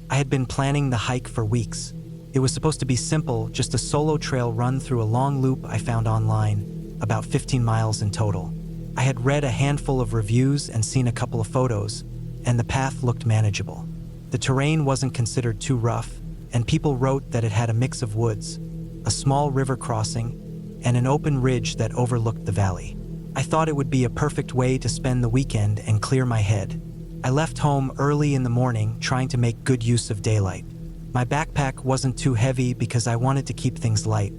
I had been planning the hike for weeks. It was supposed to be simple, just a solo trail run through a long loop I found online, about 15 miles in total. I had read a handful of reviews and seen a couple of photos, and the path looked manageable. The terrain wasn't considered too rough, and people wrote that it had a mix of woods, a small river crossing, and an open ridge that overlooked the valley. I thought it would be a perfect way to spend the weekend and clear my head. I left home early in the morning, trying to make good use of daylight. My backpack wasn't too heavy because I wanted to keep things light.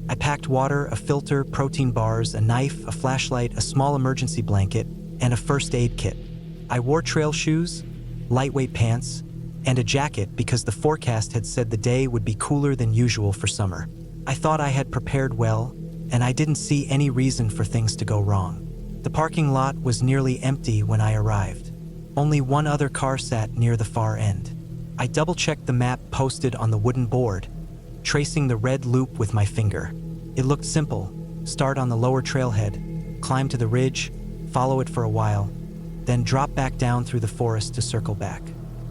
I packed water, a filter, protein bars, a knife, a flashlight, a small emergency blanket, and a first aid kit. I wore trail shoes, lightweight pants, and a jacket because the forecast had said the day would be cooler than usual for summer. I thought I had prepared well, and I didn't see any reason for things to go wrong. The parking lot was nearly empty when I arrived. Only one other car sat near the far end. I double-checked the map posted on the wooden board, tracing the red loop with my finger. It looked simple. Start on the lower trailhead, climb to the ridge, follow it for a while, then drop back down through the forest to circle back.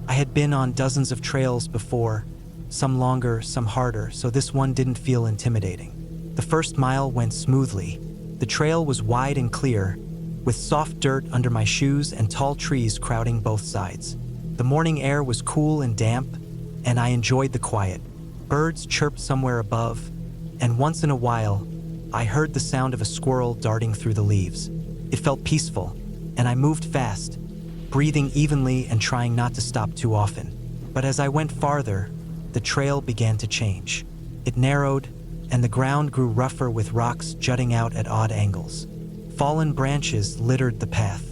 I had been on dozens of trails before, some longer, some harder, so this one didn't feel intimidating. The first mile went smoothly. The trail was wide and clear, with soft dirt under my shoes and tall trees crowding both sides. The morning air was cool and damp, and I enjoyed the quiet. Birds chirped somewhere above, and once in a while, I heard the sound of a squirrel darting through the leaves. It felt peaceful, and I moved fast, breathing evenly and trying not to stop too often. But as I went farther, the trail began to change. It narrowed, and the ground grew rougher with rocks jutting out at odd angles. Fallen branches littered the path.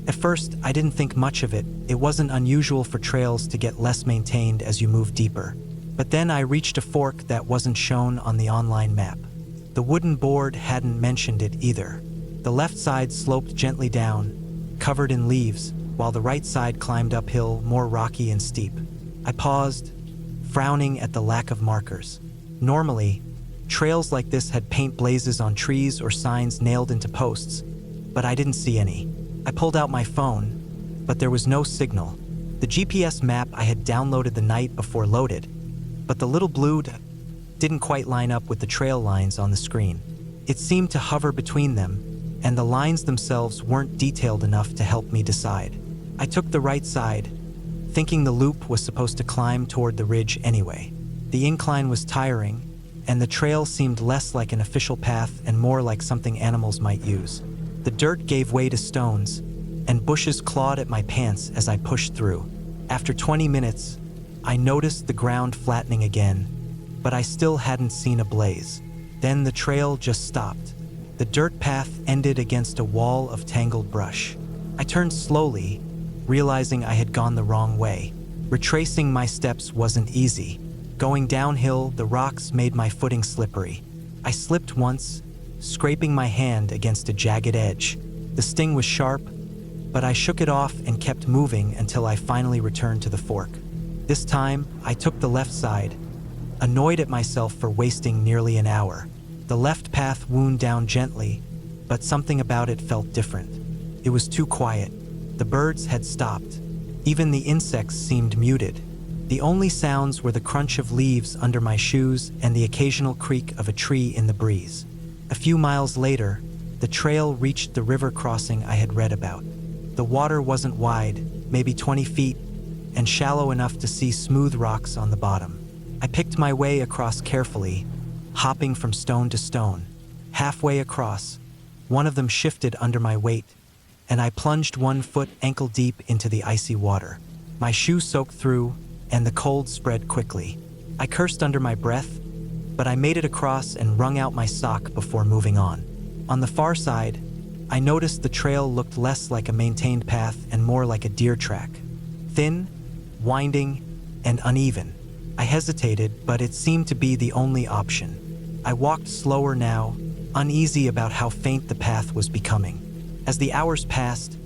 At first, I didn't think much of it. It wasn't unusual for trails to get less maintained as you move deeper. But then I reached a fork that wasn't shown on the online map. The wooden board hadn't mentioned it either. The left side sloped gently down, covered in leaves, while the right side climbed uphill, more rocky and steep. I paused, frowning at the lack of markers. Normally, trails like this had paint blazes on trees or signs nailed into posts, but I didn't see any. I pulled out my phone, but there was no signal. The GPS map I had downloaded the night before loaded, but the little blue didn't quite line up with the trail lines on the screen. It seemed to hover between them, and the lines themselves weren't detailed enough to help me decide. I took the right side, thinking the loop was supposed to climb toward the ridge anyway. The incline was tiring, and the trail seemed less like an official path and more like something animals might use. The dirt gave way to stones, and bushes clawed at my pants as I pushed through. After 20 minutes, I noticed the ground flattening again, but I still hadn't seen a blaze. Then the trail just stopped. The dirt path ended against a wall of tangled brush. I turned slowly, realizing I had gone the wrong way. Retracing my steps wasn't easy. Going downhill, the rocks made my footing slippery. I slipped once, scraping my hand against a jagged edge. The sting was sharp, but I shook it off and kept moving until I finally returned to the fork. This time, I took the left side, annoyed at myself for wasting nearly an hour. The left path wound down gently, but something about it felt different. It was too quiet. The birds had stopped. Even the insects seemed muted. The only sounds were the crunch of leaves under my shoes and the occasional creak of a tree in the breeze. A few miles later, the trail reached the river crossing I had read about. The water wasn't wide, maybe 20 feet, and shallow enough to see smooth rocks on the bottom. I picked my way across carefully, hopping from stone to stone. Halfway across, one of them shifted under my weight, and I plunged 1 foot ankle deep into the icy water. My shoe soaked through, and the cold spread quickly. I cursed under my breath, but I made it across and wrung out my sock before moving on. On the far side, I noticed the trail looked less like a maintained path and more like a deer track. Thin, winding, and uneven. I hesitated, but it seemed to be the only option. I walked slower now, uneasy about how faint the path was becoming. As the hours passed,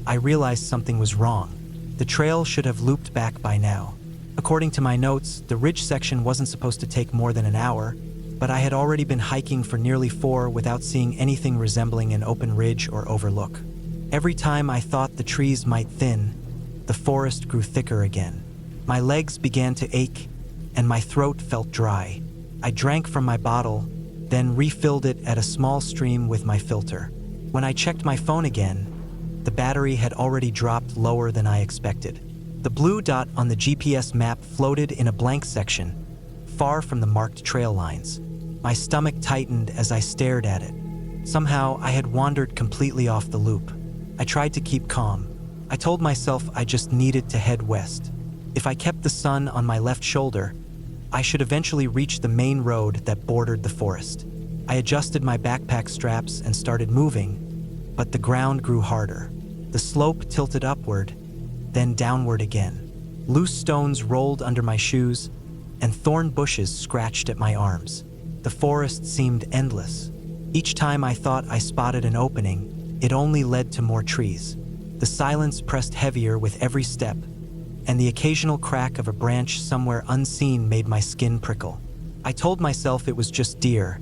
I realized something was wrong. The trail should have looped back by now. According to my notes, the ridge section wasn't supposed to take more than an hour, but I had already been hiking for nearly 4 without seeing anything resembling an open ridge or overlook. Every time I thought the trees might thin, the forest grew thicker again. My legs began to ache, and my throat felt dry. I drank from my bottle, then refilled it at a small stream with my filter. When I checked my phone again, the battery had already dropped lower than I expected. The blue dot on the GPS map floated in a blank section, far from the marked trail lines. My stomach tightened as I stared at it. Somehow, I had wandered completely off the loop. I tried to keep calm. I told myself I just needed to head west. If I kept the sun on my left shoulder, I should eventually reach the main road that bordered the forest. I adjusted my backpack straps and started moving, but the ground grew harder. The slope tilted upward, then downward again. Loose stones rolled under my shoes, and thorn bushes scratched at my arms. The forest seemed endless. Each time I thought I spotted an opening, it only led to more trees. The silence pressed heavier with every step, and the occasional crack of a branch somewhere unseen made my skin prickle. I told myself it was just deer,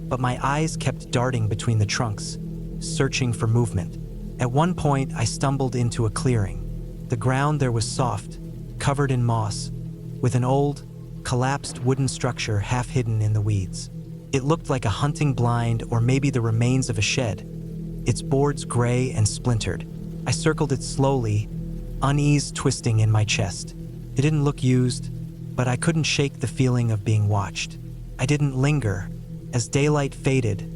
but my eyes kept darting between the trunks, searching for movement. At one point, I stumbled into a clearing. The ground there was soft, covered in moss, with an old, collapsed wooden structure half hidden in the weeds. It looked like a hunting blind or maybe the remains of a shed, its boards gray and splintered. I circled it slowly, unease twisting in my chest. It didn't look used, but I couldn't shake the feeling of being watched. I didn't linger. As daylight faded,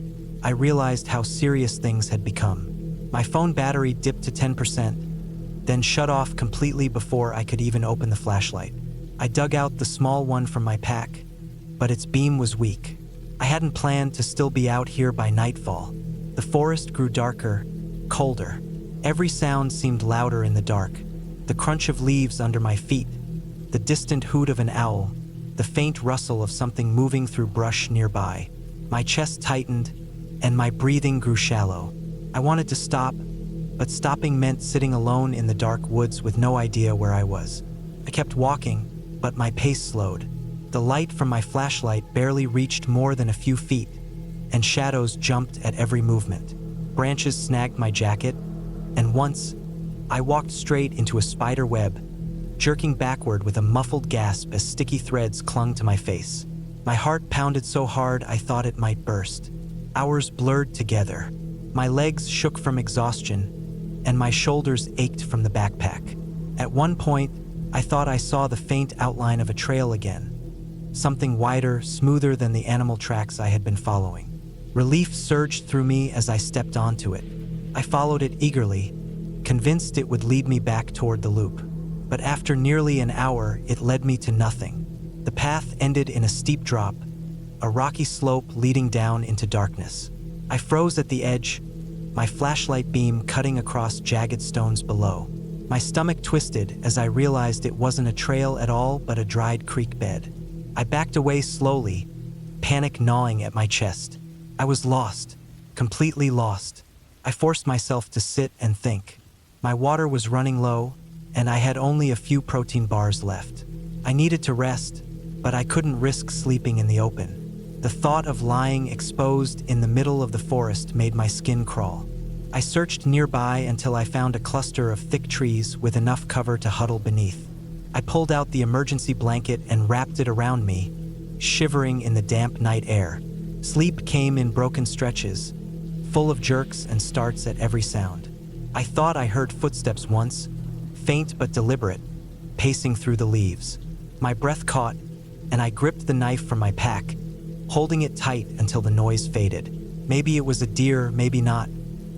I realized how serious things had become. My phone battery dipped to 10%, then shut off completely before I could even open the flashlight. I dug out the small one from my pack, but its beam was weak. I hadn't planned to still be out here by nightfall. The forest grew darker, colder. Every sound seemed louder in the dark. The crunch of leaves under my feet, the distant hoot of an owl, the faint rustle of something moving through brush nearby. My chest tightened, and my breathing grew shallow. I wanted to stop, but stopping meant sitting alone in the dark woods with no idea where I was. I kept walking, but my pace slowed. The light from my flashlight barely reached more than a few feet, and shadows jumped at every movement. Branches snagged my jacket, and once, I walked straight into a spider web, jerking backward with a muffled gasp as sticky threads clung to my face. My heart pounded so hard I thought it might burst. Hours blurred together. My legs shook from exhaustion, and my shoulders ached from the backpack. At one point, I thought I saw the faint outline of a trail again, something wider, smoother than the animal tracks I had been following. Relief surged through me as I stepped onto it. I followed it eagerly, convinced it would lead me back toward the loop. But after nearly an hour, it led me to nothing. The path ended in a steep drop, a rocky slope leading down into darkness. I froze at the edge, my flashlight beam cutting across jagged stones below. My stomach twisted as I realized it wasn't a trail at all but a dried creek bed. I backed away slowly, panic gnawing at my chest. I was lost, completely lost. I forced myself to sit and think. My water was running low, and I had only a few protein bars left. I needed to rest, but I couldn't risk sleeping in the open. The thought of lying exposed in the middle of the forest made my skin crawl. I searched nearby until I found a cluster of thick trees with enough cover to huddle beneath. I pulled out the emergency blanket and wrapped it around me, shivering in the damp night air. Sleep came in broken stretches, full of jerks and starts at every sound. I thought I heard footsteps once, faint but deliberate, pacing through the leaves. My breath caught, and I gripped the knife from my pack, holding it tight until the noise faded. Maybe it was a deer, maybe not.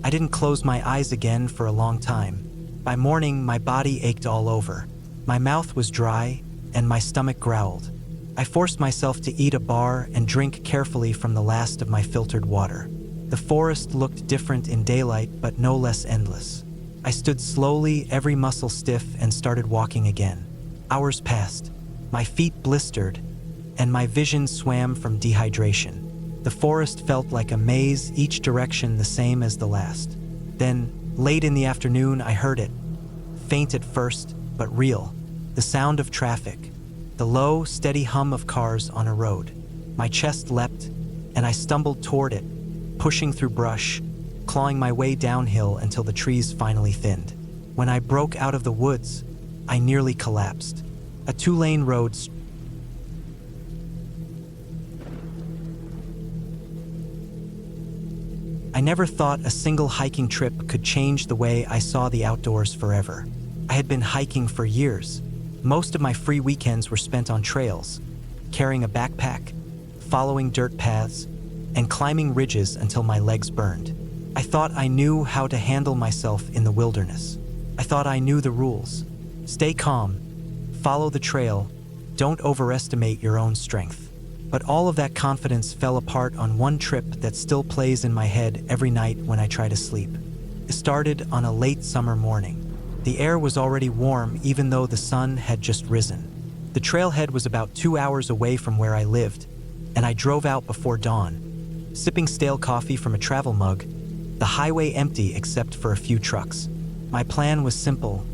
I didn't close my eyes again for a long time. By morning, my body ached all over. My mouth was dry, and my stomach growled. I forced myself to eat a bar and drink carefully from the last of my filtered water. The forest looked different in daylight, but no less endless. I stood slowly, every muscle stiff, and started walking again. Hours passed. My feet blistered, and my vision swam from dehydration. The forest felt like a maze, each direction the same as the last. Then, late in the afternoon, I heard it. Faint at first, but real. The sound of traffic. The low, steady hum of cars on a road. My chest leapt, and I stumbled toward it, pushing through brush, clawing my way downhill until the trees finally thinned. When I broke out of the woods, I nearly collapsed. A two-lane road. I never thought a single hiking trip could change the way I saw the outdoors forever. I had been hiking for years. Most of my free weekends were spent on trails, carrying a backpack, following dirt paths, and climbing ridges until my legs burned. I thought I knew how to handle myself in the wilderness. I thought I knew the rules. Stay calm, follow the trail, don't overestimate your own strength. But all of that confidence fell apart on one trip that still plays in my head every night when I try to sleep. It started on a late summer morning. The air was already warm even though the sun had just risen. The trailhead was about 2 hours away from where I lived, and I drove out before dawn, sipping stale coffee from a travel mug, the highway empty except for a few trucks. My plan was simple: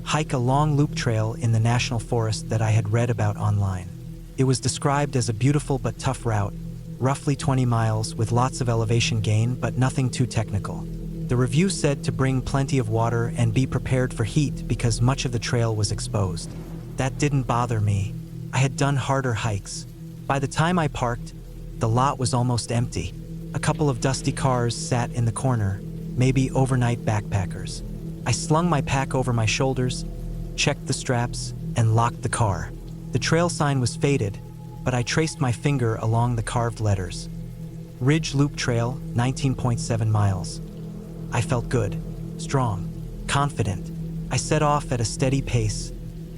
hike a long loop trail in the national forest that I had read about online. It was described as a beautiful but tough route, roughly 20 miles with lots of elevation gain but nothing too technical. The review said to bring plenty of water and be prepared for heat because much of the trail was exposed. That didn't bother me. I had done harder hikes. By the time I parked, the lot was almost empty. A couple of dusty cars sat in the corner, maybe overnight backpackers. I slung my pack over my shoulders, checked the straps, and locked the car. The trail sign was faded, but I traced my finger along the carved letters. Ridge Loop Trail, 19.7 miles. I felt good, strong, confident. I set off at a steady pace,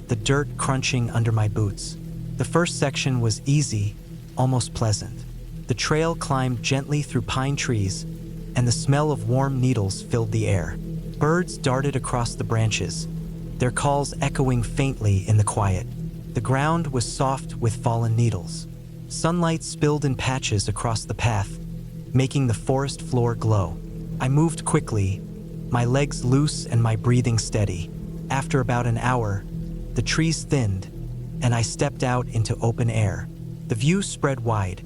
the dirt crunching under my boots. The first section was easy, almost pleasant. The trail climbed gently through pine trees, and the smell of warm needles filled the air. Birds darted across the branches, their calls echoing faintly in the quiet. The ground was soft with fallen needles. Sunlight spilled in patches across the path, making the forest floor glow. I moved quickly, my legs loose and my breathing steady. After about an hour, the trees thinned, and I stepped out into open air. The view spread wide,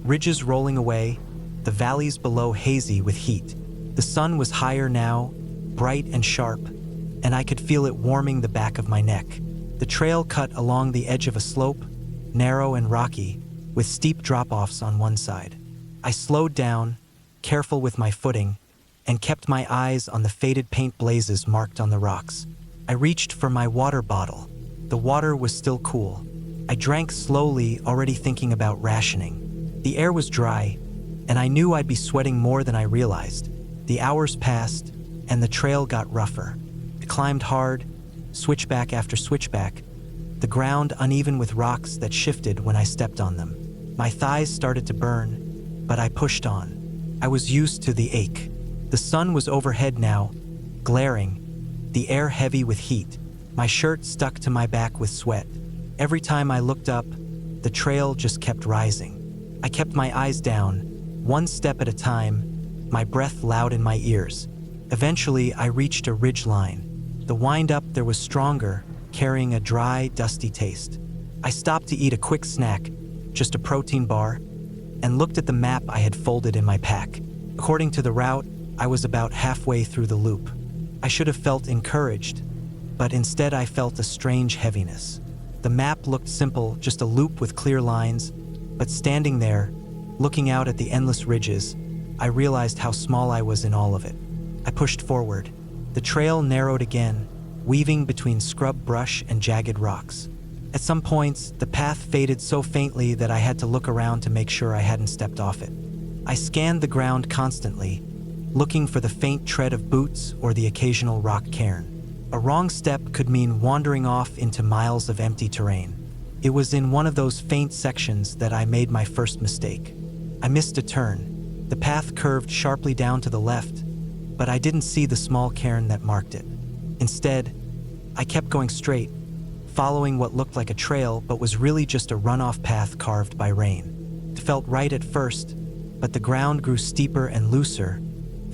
ridges rolling away, the valleys below hazy with heat. The sun was higher now, bright and sharp, and I could feel it warming the back of my neck. The trail cut along the edge of a slope, narrow and rocky, with steep drop-offs on one side. I slowed down, careful with my footing, and kept my eyes on the faded paint blazes marked on the rocks. I reached for my water bottle. The water was still cool. I drank slowly, already thinking about rationing. The air was dry, and I knew I'd be sweating more than I realized. The hours passed, and the trail got rougher. I climbed hard, switchback after switchback, the ground uneven with rocks that shifted when I stepped on them. My thighs started to burn, but I pushed on. I was used to the ache. The sun was overhead now, glaring, the air heavy with heat. My shirt stuck to my back with sweat. Every time I looked up, the trail just kept rising. I kept my eyes down, one step at a time, my breath loud in my ears. Eventually, I reached a ridge line. The wind-up there was stronger, carrying a dry, dusty taste. I stopped to eat a quick snack, just a protein bar, and looked at the map I had folded in my pack. According to the route, I was about halfway through the loop. I should have felt encouraged, but instead I felt a strange heaviness. The map looked simple, just a loop with clear lines, but standing there, looking out at the endless ridges, I realized how small I was in all of it. I pushed forward. The trail narrowed again, weaving between scrub brush and jagged rocks. At some points, the path faded so faintly that I had to look around to make sure I hadn't stepped off it. I scanned the ground constantly, looking for the faint tread of boots or the occasional rock cairn. A wrong step could mean wandering off into miles of empty terrain. It was in one of those faint sections that I made my first mistake. I missed a turn. The path curved sharply down to the left, but I didn't see the small cairn that marked it. Instead, I kept going straight, following what looked like a trail but was really just a runoff path carved by rain. It felt right at first, but the ground grew steeper and looser,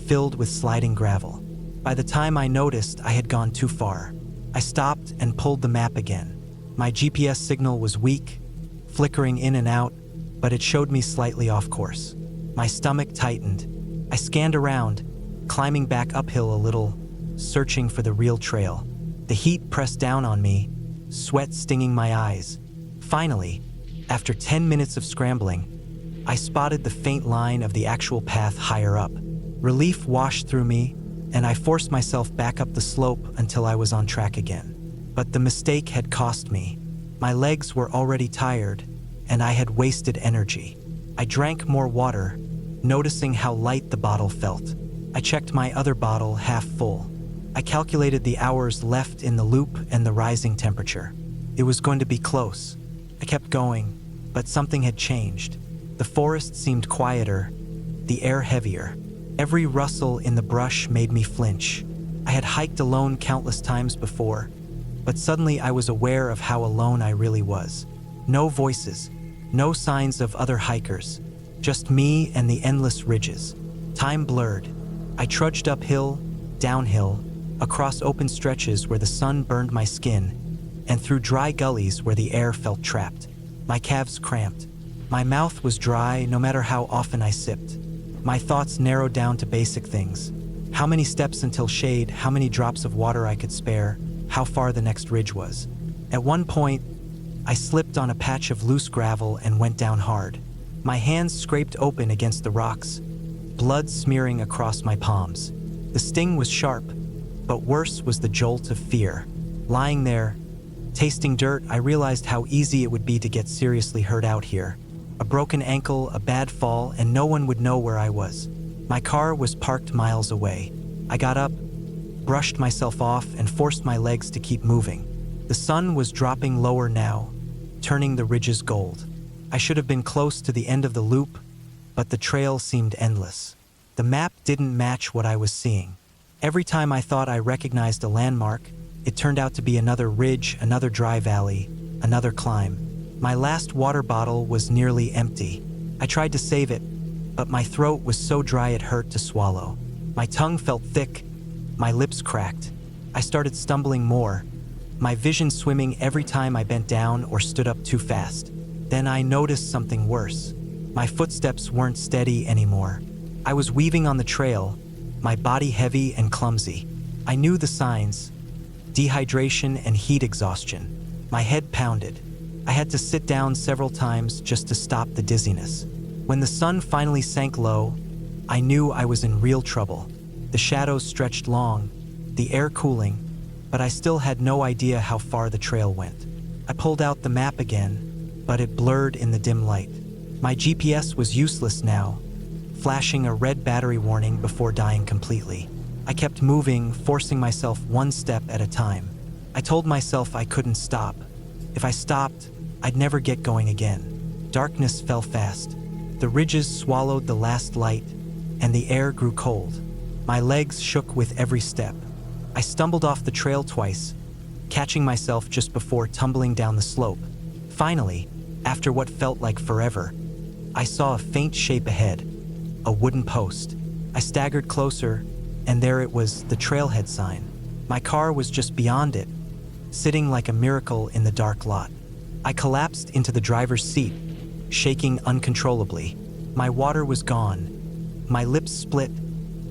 filled with sliding gravel. By the time I noticed, I had gone too far. I stopped and pulled the map again. My GPS signal was weak, flickering in and out, but it showed me slightly off course. My stomach tightened. I scanned around, climbing back uphill a little, searching for the real trail. The heat pressed down on me, sweat stinging my eyes. Finally, after 10 minutes of scrambling, I spotted the faint line of the actual path higher up. Relief washed through me, and I forced myself back up the slope until I was on track again. But the mistake had cost me. My legs were already tired, and I had wasted energy. I drank more water, noticing how light the bottle felt. I checked my other bottle half full. I calculated the hours left in the loop and the rising temperature. It was going to be close. I kept going, but something had changed. The forest seemed quieter, the air heavier. Every rustle in the brush made me flinch. I had hiked alone countless times before, but suddenly I was aware of how alone I really was. No voices, no signs of other hikers, just me and the endless ridges. Time blurred. I trudged uphill, downhill, across open stretches where the sun burned my skin, and through dry gullies where the air felt trapped. My calves cramped. My mouth was dry no matter how often I sipped. My thoughts narrowed down to basic things. How many steps until shade, how many drops of water I could spare, how far the next ridge was. At one point, I slipped on a patch of loose gravel and went down hard. My hands scraped open against the rocks, blood smearing across my palms. The sting was sharp, but worse was the jolt of fear. Lying there, tasting dirt, I realized how easy it would be to get seriously hurt out here. A broken ankle, a bad fall, and no one would know where I was. My car was parked miles away. I got up, brushed myself off, and forced my legs to keep moving. The sun was dropping lower now, turning the ridges gold. I should have been close to the end of the loop, but the trail seemed endless. The map didn't match what I was seeing. Every time I thought I recognized a landmark, it turned out to be another ridge, another dry valley, another climb. My last water bottle was nearly empty. I tried to save it, but my throat was so dry it hurt to swallow. My tongue felt thick, my lips cracked. I started stumbling more, my vision swimming every time I bent down or stood up too fast. Then I noticed something worse. My footsteps weren't steady anymore. I was weaving on the trail, my body heavy and clumsy. I knew the signs: dehydration and heat exhaustion. My head pounded. I had to sit down several times just to stop the dizziness. When the sun finally sank low, I knew I was in real trouble. The shadows stretched long, the air cooling, but I still had no idea how far the trail went. I pulled out the map again, but it blurred in the dim light. My GPS was useless now, flashing a red battery warning before dying completely. I kept moving, forcing myself one step at a time. I told myself I couldn't stop. If I stopped, I'd never get going again. Darkness fell fast. The ridges swallowed the last light, and the air grew cold. My legs shook with every step. I stumbled off the trail twice, catching myself just before tumbling down the slope. Finally, after what felt like forever, I saw a faint shape ahead, a wooden post. I staggered closer, and there it was, the trailhead sign. My car was just beyond it, sitting like a miracle in the dark lot. I collapsed into the driver's seat, shaking uncontrollably. My water was gone, my lips split,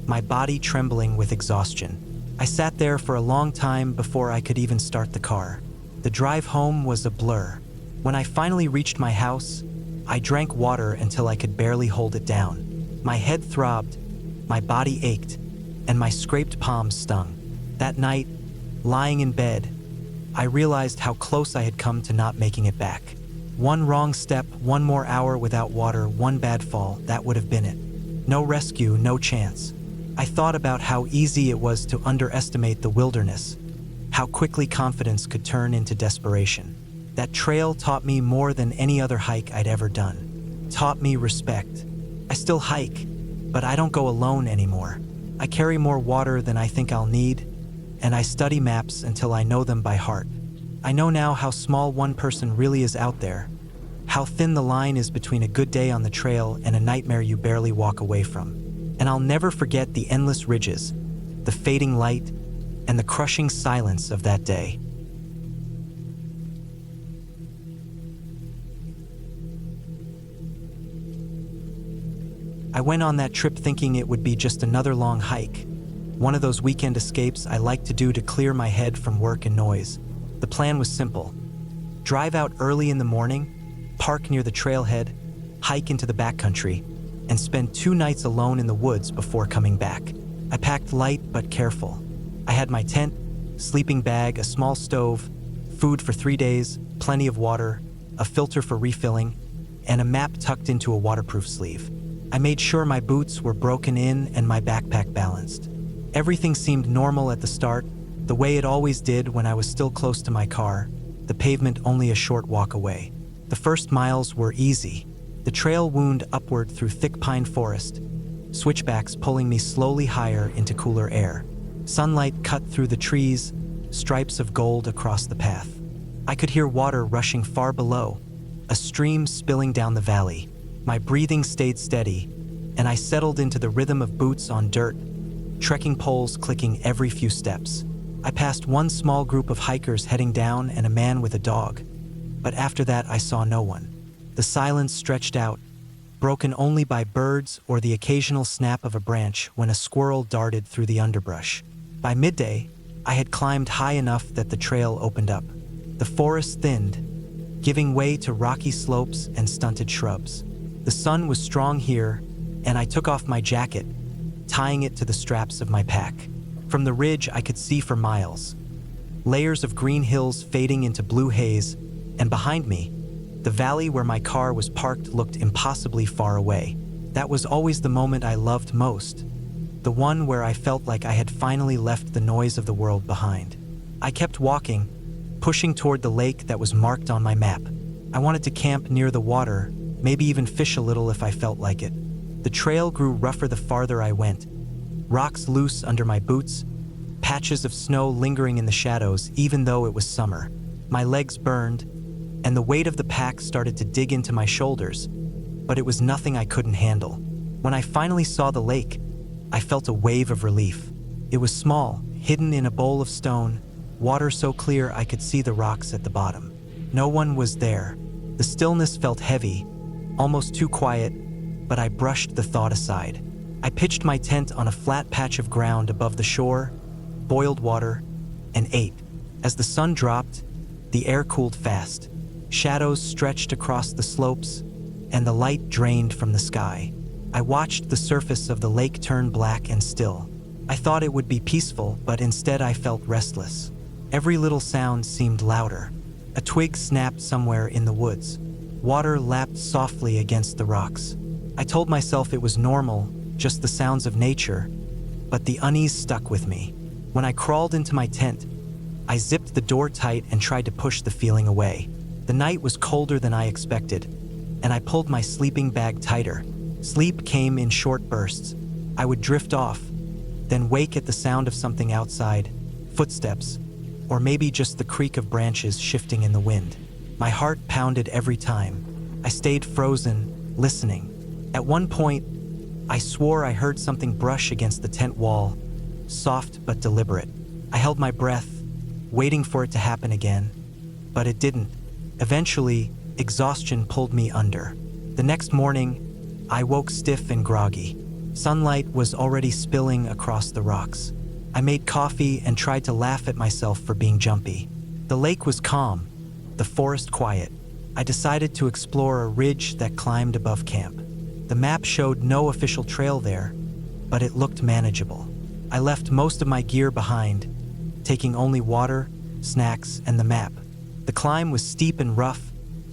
my body trembling with exhaustion. I sat there for a long time before I could even start the car. The drive home was a blur. When I finally reached my house, I drank water until I could barely hold it down. My head throbbed, my body ached, and my scraped palms stung. That night, lying in bed, I realized how close I had come to not making it back. One wrong step, one more hour without water, one bad fall, that would have been it. No rescue, no chance. I thought about how easy it was to underestimate the wilderness, how quickly confidence could turn into desperation. That trail taught me more than any other hike I'd ever done. Taught me respect. I still hike, but I don't go alone anymore. I carry more water than I think I'll need, and I study maps until I know them by heart. I know now how small one person really is out there, how thin the line is between a good day on the trail and a nightmare you barely walk away from. And I'll never forget the endless ridges, the fading light, and the crushing silence of that day. I went on that trip thinking it would be just another long hike, one of those weekend escapes I like to do to clear my head from work and noise. The plan was simple. Drive out early in the morning, park near the trailhead, hike into the backcountry, and spend 2 nights alone in the woods before coming back. I packed light but careful. I had my tent, sleeping bag, a small stove, food for 3 days, plenty of water, a filter for refilling, and a map tucked into a waterproof sleeve. I made sure my boots were broken in and my backpack balanced. Everything seemed normal at the start, the way it always did when I was still close to my car, the pavement only a short walk away. The first miles were easy. The trail wound upward through thick pine forest, switchbacks pulling me slowly higher into cooler air. Sunlight cut through the trees, stripes of gold across the path. I could hear water rushing far below, a stream spilling down the valley. My breathing stayed steady, and I settled into the rhythm of boots on dirt, trekking poles clicking every few steps. I passed one small group of hikers heading down and a man with a dog, but after that I saw no one. The silence stretched out, broken only by birds or the occasional snap of a branch when a squirrel darted through the underbrush. By midday, I had climbed high enough that the trail opened up. The forest thinned, giving way to rocky slopes and stunted shrubs. The sun was strong here, and I took off my jacket, tying it to the straps of my pack. From the ridge, I could see for miles. Layers of green hills fading into blue haze, and behind me, the valley where my car was parked looked impossibly far away. That was always the moment I loved most, the one where I felt like I had finally left the noise of the world behind. I kept walking, pushing toward the lake that was marked on my map. I wanted to camp near the water, maybe even fish a little if I felt like it. The trail grew rougher the farther I went, rocks loose under my boots, patches of snow lingering in the shadows even though it was summer. My legs burned, and the weight of the pack started to dig into my shoulders, but it was nothing I couldn't handle. When I finally saw the lake, I felt a wave of relief. It was small, hidden in a bowl of stone, water so clear I could see the rocks at the bottom. No one was there. The stillness felt heavy, almost too quiet, but I brushed the thought aside. I pitched my tent on a flat patch of ground above the shore, boiled water, and ate. As the sun dropped, the air cooled fast. Shadows stretched across the slopes, and the light drained from the sky. I watched the surface of the lake turn black and still. I thought it would be peaceful, but instead I felt restless. Every little sound seemed louder. A twig snapped somewhere in the woods. Water lapped softly against the rocks. I told myself it was normal, just the sounds of nature, but the unease stuck with me. When I crawled into my tent, I zipped the door tight and tried to push the feeling away. The night was colder than I expected, and I pulled my sleeping bag tighter. Sleep came in short bursts. I would drift off, then wake at the sound of something outside, footsteps, or maybe just the creak of branches shifting in the wind. My heart pounded every time. I stayed frozen, listening. At one point, I swore I heard something brush against the tent wall, soft but deliberate. I held my breath, waiting for it to happen again, but it didn't. Eventually, exhaustion pulled me under. The next morning, I woke stiff and groggy. Sunlight was already spilling across the rocks. I made coffee and tried to laugh at myself for being jumpy. The lake was calm, the forest quiet. I decided to explore a ridge that climbed above camp. The map showed no official trail there, but it looked manageable. I left most of my gear behind, taking only water, snacks, and the map. The climb was steep and rough,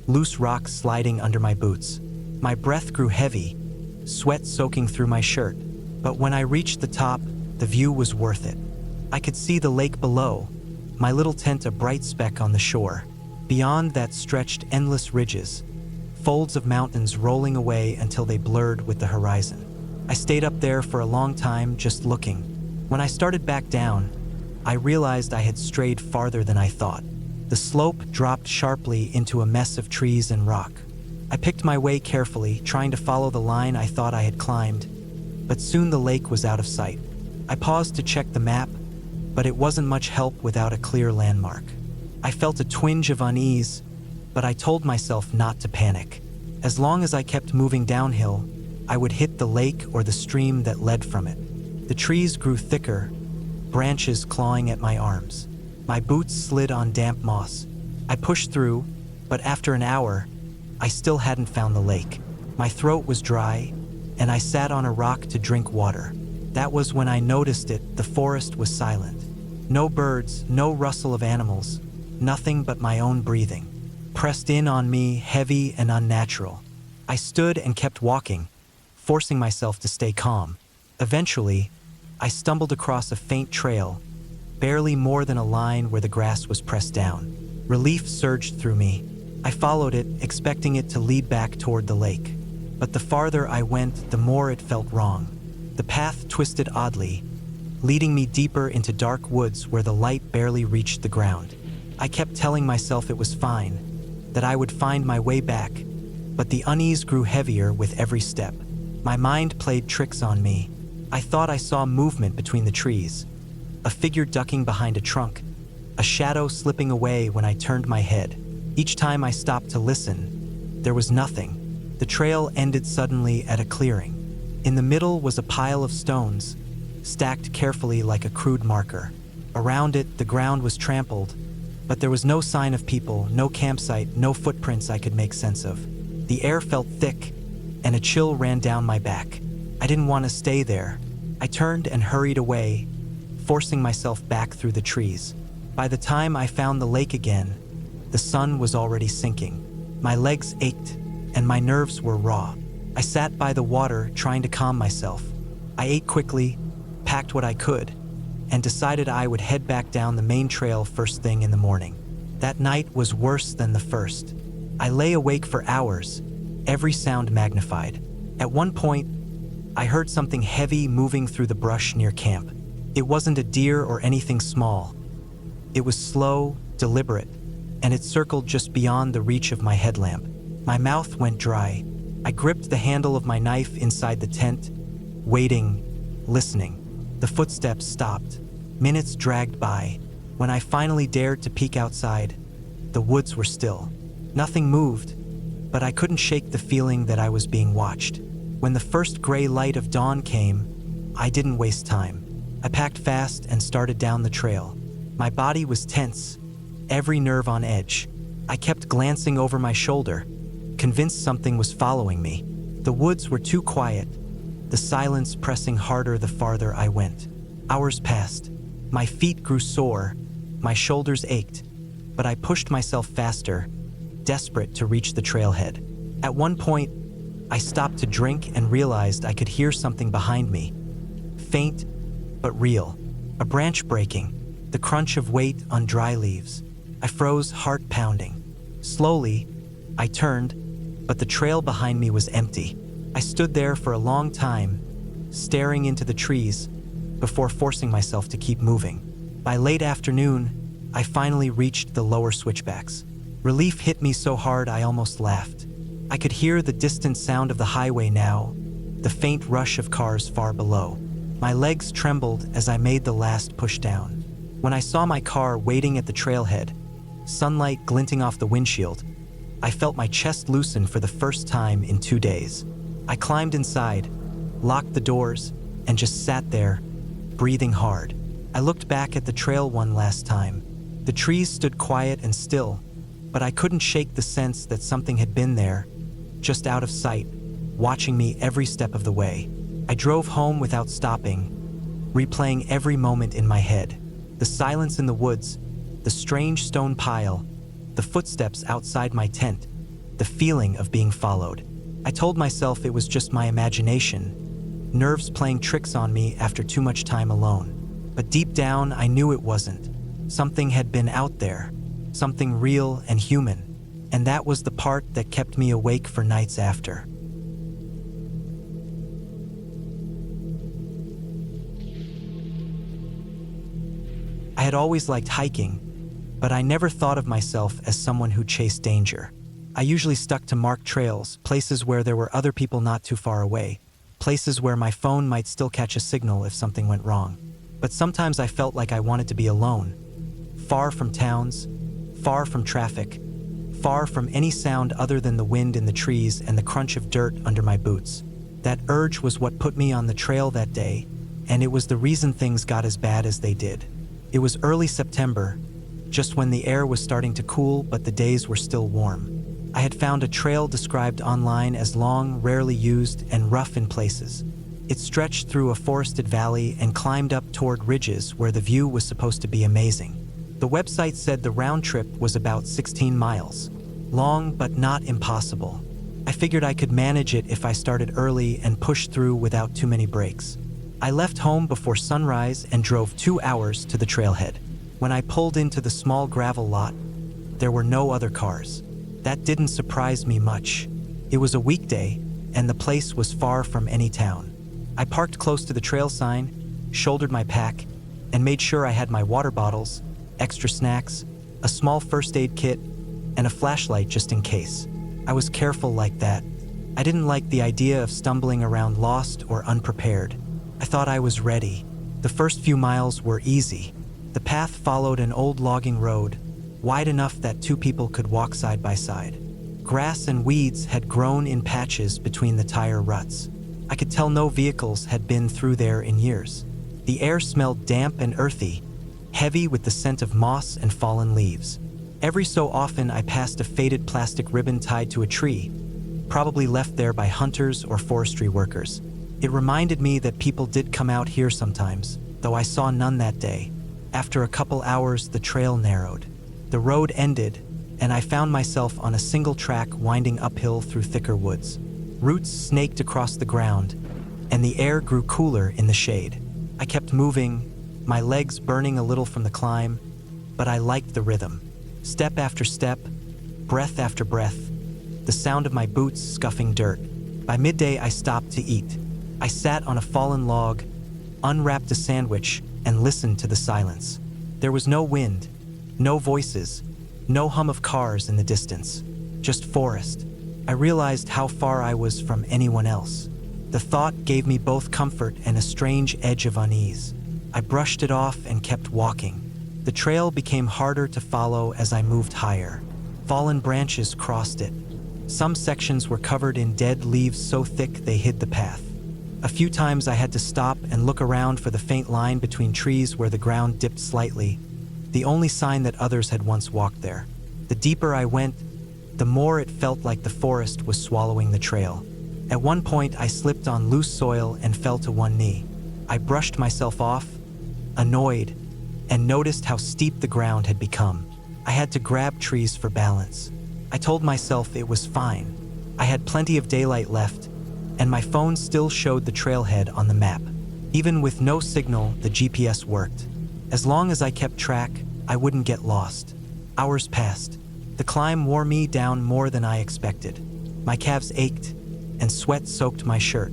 loose rocks sliding under my boots. My breath grew heavy, sweat soaking through my shirt. But when I reached the top, the view was worth it. I could see the lake below, my little tent a bright speck on the shore. Beyond that stretched endless ridges, folds of mountains rolling away until they blurred with the horizon. I stayed up there for a long time just looking. When I started back down, I realized I had strayed farther than I thought. The slope dropped sharply into a mess of trees and rock. I picked my way carefully, trying to follow the line I thought I had climbed, but soon the lake was out of sight. I paused to check the map, but it wasn't much help without a clear landmark. I felt a twinge of unease, but I told myself not to panic. As long as I kept moving downhill, I would hit the lake or the stream that led from it. The trees grew thicker, branches clawing at my arms. My boots slid on damp moss. I pushed through, but after an hour, I still hadn't found the lake. My throat was dry, and I sat on a rock to drink water. That was when I noticed it. The forest was silent. No birds, no rustle of animals, nothing but my own breathing, pressed in on me, heavy and unnatural. I stood and kept walking, forcing myself to stay calm. Eventually, I stumbled across a faint trail, barely more than a line where the grass was pressed down. Relief surged through me. I followed it, expecting it to lead back toward the lake. But the farther I went, the more it felt wrong. The path twisted oddly, leading me deeper into dark woods where the light barely reached the ground. I kept telling myself it was fine, that I would find my way back, but the unease grew heavier with every step. My mind played tricks on me. I thought I saw movement between the trees, a figure ducking behind a trunk, a shadow slipping away when I turned my head. Each time I stopped to listen, there was nothing. The trail ended suddenly at a clearing. In the middle was a pile of stones, stacked carefully like a crude marker. Around it, the ground was trampled, but there was no sign of people, no campsite, no footprints I could make sense of. The air felt thick, and a chill ran down my back. I didn't want to stay there. I turned and hurried away, forcing myself back through the trees. By the time I found the lake again, the sun was already sinking. My legs ached, and my nerves were raw. I sat by the water, trying to calm myself. I ate quickly, packed what I could, and decided I would head back down the main trail first thing in the morning. That night was worse than the first. I lay awake for hours, every sound magnified. At one point, I heard something heavy moving through the brush near camp. It wasn't a deer or anything small. It was slow, deliberate, and it circled just beyond the reach of my headlamp. My mouth went dry. I gripped the handle of my knife inside the tent, waiting, listening. The footsteps stopped. Minutes dragged by. When I finally dared to peek outside, the woods were still. Nothing moved, but I couldn't shake the feeling that I was being watched. When the first gray light of dawn came, I didn't waste time. I packed fast and started down the trail. My body was tense, every nerve on edge. I kept glancing over my shoulder, convinced something was following me. The woods were too quiet, the silence pressing harder the farther I went. Hours passed. My feet grew sore, my shoulders ached, but I pushed myself faster, desperate to reach the trailhead. At one point, I stopped to drink and realized I could hear something behind me. Faint, but real. A branch breaking, the crunch of weight on dry leaves. I froze, heart pounding. Slowly, I turned, but the trail behind me was empty. I stood there for a long time, staring into the trees, before forcing myself to keep moving. By late afternoon, I finally reached the lower switchbacks. Relief hit me so hard I almost laughed. I could hear the distant sound of the highway now, the faint rush of cars far below. My legs trembled as I made the last push down. When I saw my car waiting at the trailhead, sunlight glinting off the windshield, I felt my chest loosen for the first time in 2 days. I climbed inside, locked the doors, and just sat there, breathing hard. I looked back at the trail one last time. The trees stood quiet and still, but I couldn't shake the sense that something had been there, just out of sight, watching me every step of the way. I drove home without stopping, replaying every moment in my head. The silence in the woods, the strange stone pile, the footsteps outside my tent, the feeling of being followed. I told myself it was just my imagination, nerves playing tricks on me after too much time alone. But deep down, I knew it wasn't. Something had been out there, something real and human, and that was the part that kept me awake for nights after. I had always liked hiking, but I never thought of myself as someone who chased danger. I usually stuck to marked trails, places where there were other people not too far away, places where my phone might still catch a signal if something went wrong. But sometimes I felt like I wanted to be alone, far from towns, far from traffic, far from any sound other than the wind in the trees and the crunch of dirt under my boots. That urge was what put me on the trail that day, and it was the reason things got as bad as they did. It was early September, just when the air was starting to cool but the days were still warm. I had found a trail described online as long, rarely used, and rough in places. It stretched through a forested valley and climbed up toward ridges where the view was supposed to be amazing. The website said the round trip was about 16 miles. Long, but not impossible. I figured I could manage it if I started early and pushed through without too many breaks. I left home before sunrise and drove 2 hours to the trailhead. When I pulled into the small gravel lot, there were no other cars. That didn't surprise me much. It was a weekday, and the place was far from any town. I parked close to the trail sign, shouldered my pack, and made sure I had my water bottles, extra snacks, a small first aid kit, and a flashlight just in case. I was careful like that. I didn't like the idea of stumbling around lost or unprepared. I thought I was ready. The first few miles were easy. The path followed an old logging road, wide enough that 2 people could walk side by side. Grass and weeds had grown in patches between the tire ruts. I could tell no vehicles had been through there in years. The air smelled damp and earthy, heavy with the scent of moss and fallen leaves. Every so often I passed a faded plastic ribbon tied to a tree, probably left there by hunters or forestry workers. It reminded me that people did come out here sometimes, though I saw none that day. After a couple hours, the trail narrowed. The road ended, and I found myself on a single track winding uphill through thicker woods. Roots snaked across the ground, and the air grew cooler in the shade. I kept moving, my legs burning a little from the climb, but I liked the rhythm. Step after step, breath after breath, the sound of my boots scuffing dirt. By midday, I stopped to eat. I sat on a fallen log, unwrapped a sandwich, and listened to the silence. There was no wind, no voices, no hum of cars in the distance, just forest. I realized how far I was from anyone else. The thought gave me both comfort and a strange edge of unease. I brushed it off and kept walking. The trail became harder to follow as I moved higher. Fallen branches crossed it. Some sections were covered in dead leaves so thick they hid the path. A few times I had to stop and look around for the faint line between trees where the ground dipped slightly, the only sign that others had once walked there. The deeper I went, the more it felt like the forest was swallowing the trail. At one point, I slipped on loose soil and fell to one knee. I brushed myself off, annoyed, and noticed how steep the ground had become. I had to grab trees for balance. I told myself it was fine. I had plenty of daylight left, and my phone still showed the trailhead on the map. Even with no signal, the GPS worked. As long as I kept track, I wouldn't get lost. Hours passed. The climb wore me down more than I expected. My calves ached, and sweat soaked my shirt.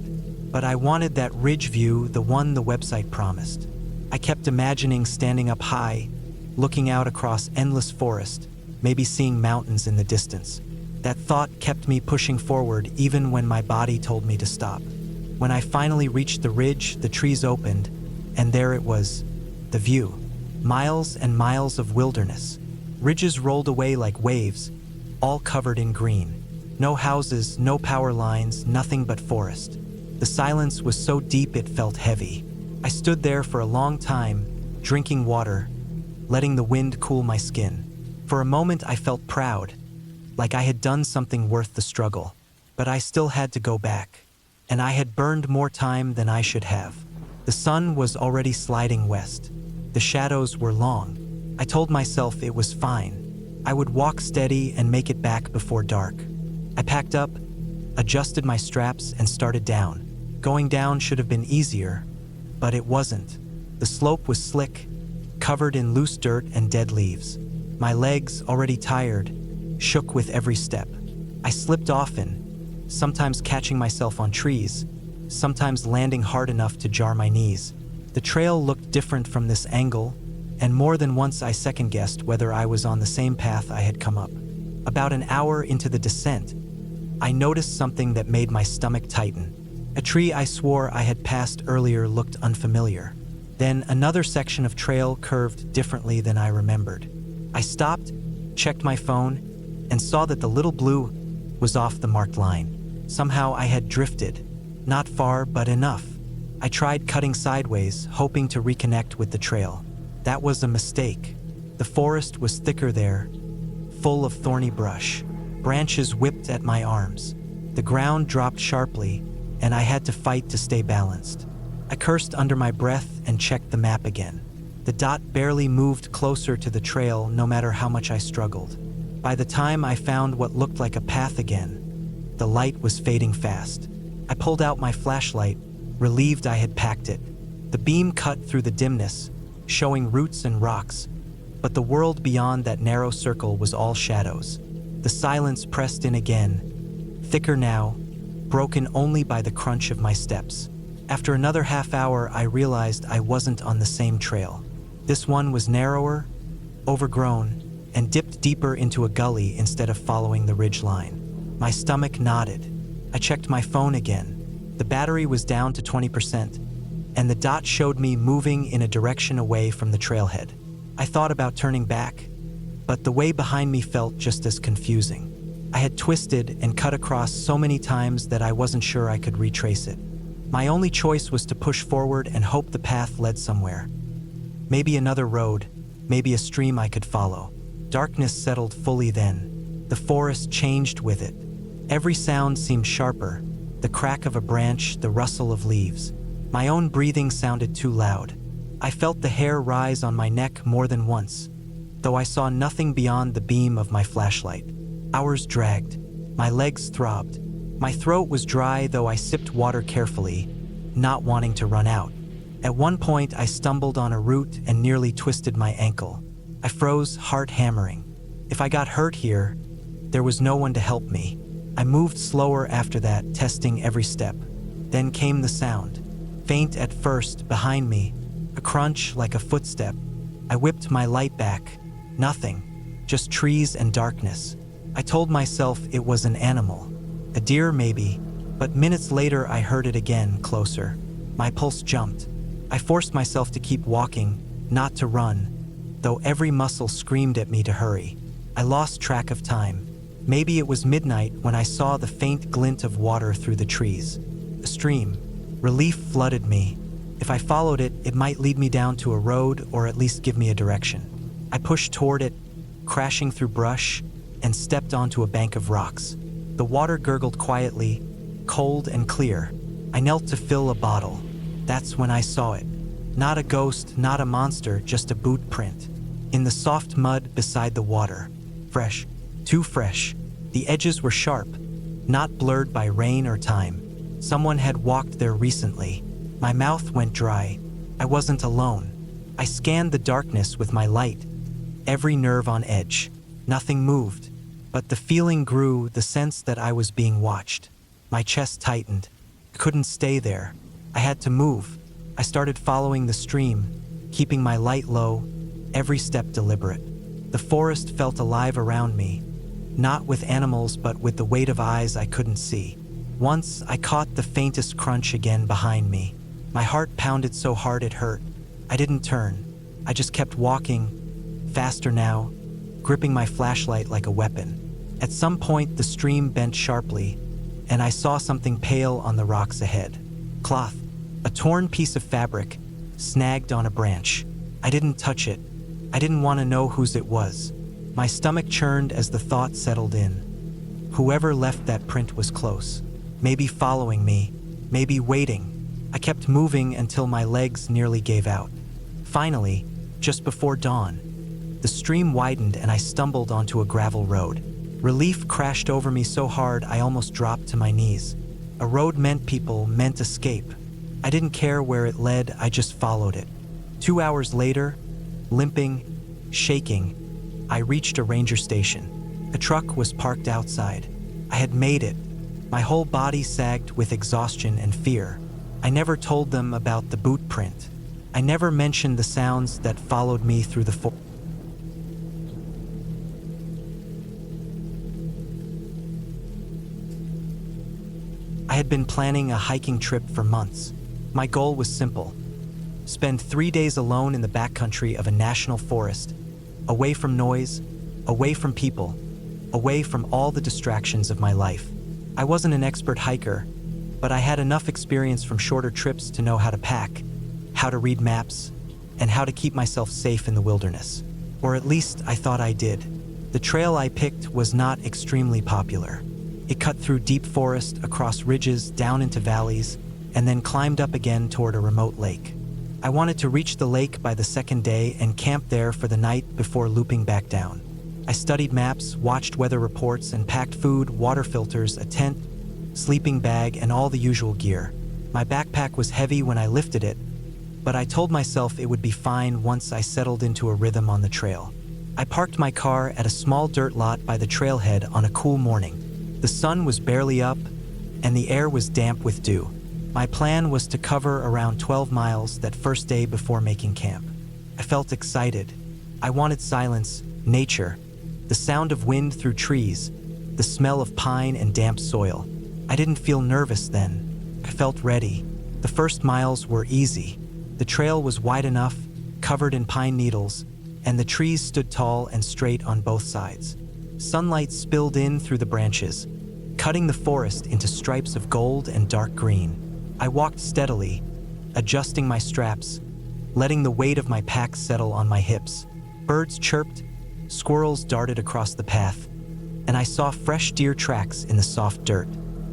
But I wanted that ridge view, the one the website promised. I kept imagining standing up high, looking out across endless forest, maybe seeing mountains in the distance. That thought kept me pushing forward even when my body told me to stop. When I finally reached the ridge, the trees opened, and there it was, the view. Miles and miles of wilderness. Ridges rolled away like waves, all covered in green. No houses, no power lines, nothing but forest. The silence was so deep it felt heavy. I stood there for a long time, drinking water, letting the wind cool my skin. For a moment I felt proud, like I had done something worth the struggle. But I still had to go back, and I had burned more time than I should have. The sun was already sliding west. The shadows were long. I told myself it was fine. I would walk steady and make it back before dark. I packed up, adjusted my straps, and started down. Going down should have been easier, but it wasn't. The slope was slick, covered in loose dirt and dead leaves. My legs, already tired, shook with every step. I slipped often, sometimes catching myself on trees, sometimes landing hard enough to jar my knees. The trail looked different from this angle, and more than once I second-guessed whether I was on the same path I had come up. About an hour into the descent, I noticed something that made my stomach tighten. A tree I swore I had passed earlier looked unfamiliar. Then another section of trail curved differently than I remembered. I stopped, checked my phone, and saw that the little blue was off the marked line. Somehow I had drifted, not far, but enough. I tried cutting sideways, hoping to reconnect with the trail. That was a mistake. The forest was thicker there, full of thorny brush. Branches whipped at my arms. The ground dropped sharply, and I had to fight to stay balanced. I cursed under my breath and checked the map again. The dot barely moved closer to the trail no matter how much I struggled. By the time I found what looked like a path again, the light was fading fast. I pulled out my flashlight, relieved I had packed it. The beam cut through the dimness, showing roots and rocks, but the world beyond that narrow circle was all shadows. The silence pressed in again, thicker now, broken only by the crunch of my steps. After another half hour, I realized I wasn't on the same trail. This one was narrower, overgrown, and dipped deeper into a gully instead of following the ridge line. My stomach nodded. I checked my phone again. The battery was down to 20%, and the dot showed me moving in a direction away from the trailhead. I thought about turning back, but the way behind me felt just as confusing. I had twisted and cut across so many times that I wasn't sure I could retrace it. My only choice was to push forward and hope the path led somewhere. Maybe another road, maybe a stream I could follow. Darkness settled fully then. The forest changed with it. Every sound seemed sharper, the crack of a branch, the rustle of leaves. My own breathing sounded too loud. I felt the hair rise on my neck more than once, though I saw nothing beyond the beam of my flashlight. Hours dragged. My legs throbbed. My throat was dry, though I sipped water carefully, not wanting to run out. At one point, I stumbled on a root and nearly twisted my ankle. I froze, heart hammering. If I got hurt here, there was no one to help me. I moved slower after that, testing every step. Then came the sound. Faint at first, behind me, a crunch like a footstep. I whipped my light back. Nothing, just trees and darkness. I told myself it was an animal, a deer maybe, but minutes later I heard it again, closer. My pulse jumped. I forced myself to keep walking, not to run, though every muscle screamed at me to hurry. I lost track of time. Maybe it was midnight when I saw the faint glint of water through the trees. A stream. Relief flooded me. If I followed it, it might lead me down to a road or at least give me a direction. I pushed toward it, crashing through brush, and stepped onto a bank of rocks. The water gurgled quietly, cold and clear. I knelt to fill a bottle. That's when I saw it. Not a ghost, not a monster, just a boot print. In the soft mud beside the water. Fresh. Too fresh. The edges were sharp, not blurred by rain or time. Someone had walked there recently. My mouth went dry. I wasn't alone. I scanned the darkness with my light, every nerve on edge. Nothing moved, but the feeling grew, the sense that I was being watched. My chest tightened. I couldn't stay there. I had to move. I started following the stream, keeping my light low, every step deliberate. The forest felt alive around me, not with animals but with the weight of eyes I couldn't see. Once I caught the faintest crunch again behind me. My heart pounded so hard it hurt. I didn't turn. I just kept walking, faster now, gripping my flashlight like a weapon. At some point, the stream bent sharply, and I saw something pale on the rocks ahead. Cloth, a torn piece of fabric, snagged on a branch. I didn't touch it. I didn't want to know whose it was. My stomach churned as the thought settled in. Whoever left that print was close. Maybe following me, maybe waiting. I kept moving until my legs nearly gave out. Finally, just before dawn, the stream widened and I stumbled onto a gravel road. Relief crashed over me so hard I almost dropped to my knees. A road meant people, meant escape. I didn't care where it led, I just followed it. 2 hours later, limping, shaking, I reached a ranger station. A truck was parked outside. I had made it. My whole body sagged with exhaustion and fear. I never told them about the boot print. I never mentioned the sounds that followed me through the forest. I had been planning a hiking trip for months. My goal was simple: spend 3 days alone in the backcountry of a national forest, away from noise, away from people, away from all the distractions of my life. I wasn't an expert hiker, but I had enough experience from shorter trips to know how to pack, how to read maps, and how to keep myself safe in the wilderness. Or at least I thought I did. The trail I picked was not extremely popular. It cut through deep forest, across ridges, down into valleys, and then climbed up again toward a remote lake. I wanted to reach the lake by the second day and camp there for the night before looping back down. I studied maps, watched weather reports, and packed food, water filters, a tent, sleeping bag, and all the usual gear. My backpack was heavy when I lifted it, but I told myself it would be fine once I settled into a rhythm on the trail. I parked my car at a small dirt lot by the trailhead on a cool morning. The sun was barely up, and the air was damp with dew. My plan was to cover around 12 miles that first day before making camp. I felt excited. I wanted silence, nature, the sound of wind through trees, the smell of pine and damp soil. I didn't feel nervous then. I felt ready. The first miles were easy. The trail was wide enough, covered in pine needles, and the trees stood tall and straight on both sides. Sunlight spilled in through the branches, cutting the forest into stripes of gold and dark green. I walked steadily, adjusting my straps, letting the weight of my pack settle on my hips. Birds chirped, squirrels darted across the path, and I saw fresh deer tracks in the soft dirt.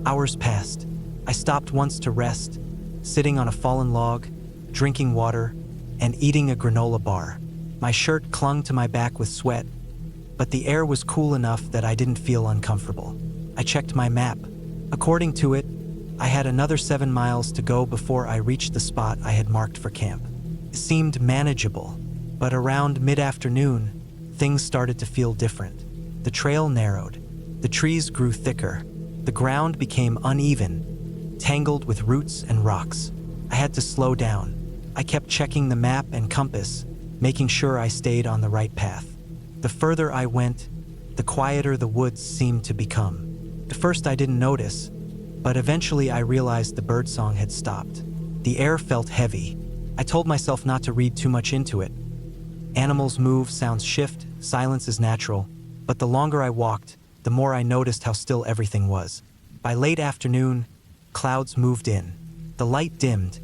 Hours passed. I stopped once to rest, sitting on a fallen log, drinking water, and eating a granola bar. My shirt clung to my back with sweat, but the air was cool enough that I didn't feel uncomfortable. I checked my map. According to it, I had another 7 miles to go before I reached the spot I had marked for camp. It seemed manageable, but around mid-afternoon, things started to feel different. The trail narrowed. The trees grew thicker. The ground became uneven, tangled with roots and rocks. I had to slow down. I kept checking the map and compass, making sure I stayed on the right path. The further I went, the quieter the woods seemed to become. At first I didn't notice, but eventually I realized the birdsong had stopped. The air felt heavy. I told myself not to read too much into it. Animals move, sounds shift, silence is natural. But the longer I walked, the more I noticed how still everything was. By late afternoon, clouds moved in. The light dimmed,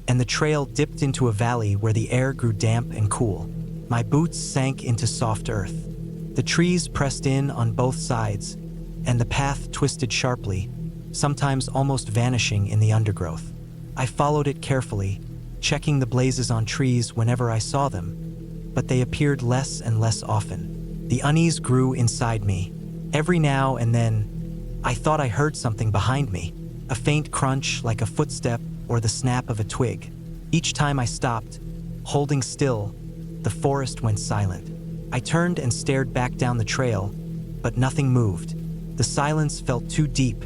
and the trail dipped into a valley where the air grew damp and cool. My boots sank into soft earth. The trees pressed in on both sides, and the path twisted sharply, sometimes almost vanishing in the undergrowth. I followed it carefully, checking the blazes on trees whenever I saw them, but they appeared less and less often. The unease grew inside me. Every now and then, I thought I heard something behind me, a faint crunch like a footstep or the snap of a twig. Each time I stopped, holding still, the forest went silent. I turned and stared back down the trail, but nothing moved. The silence felt too deep,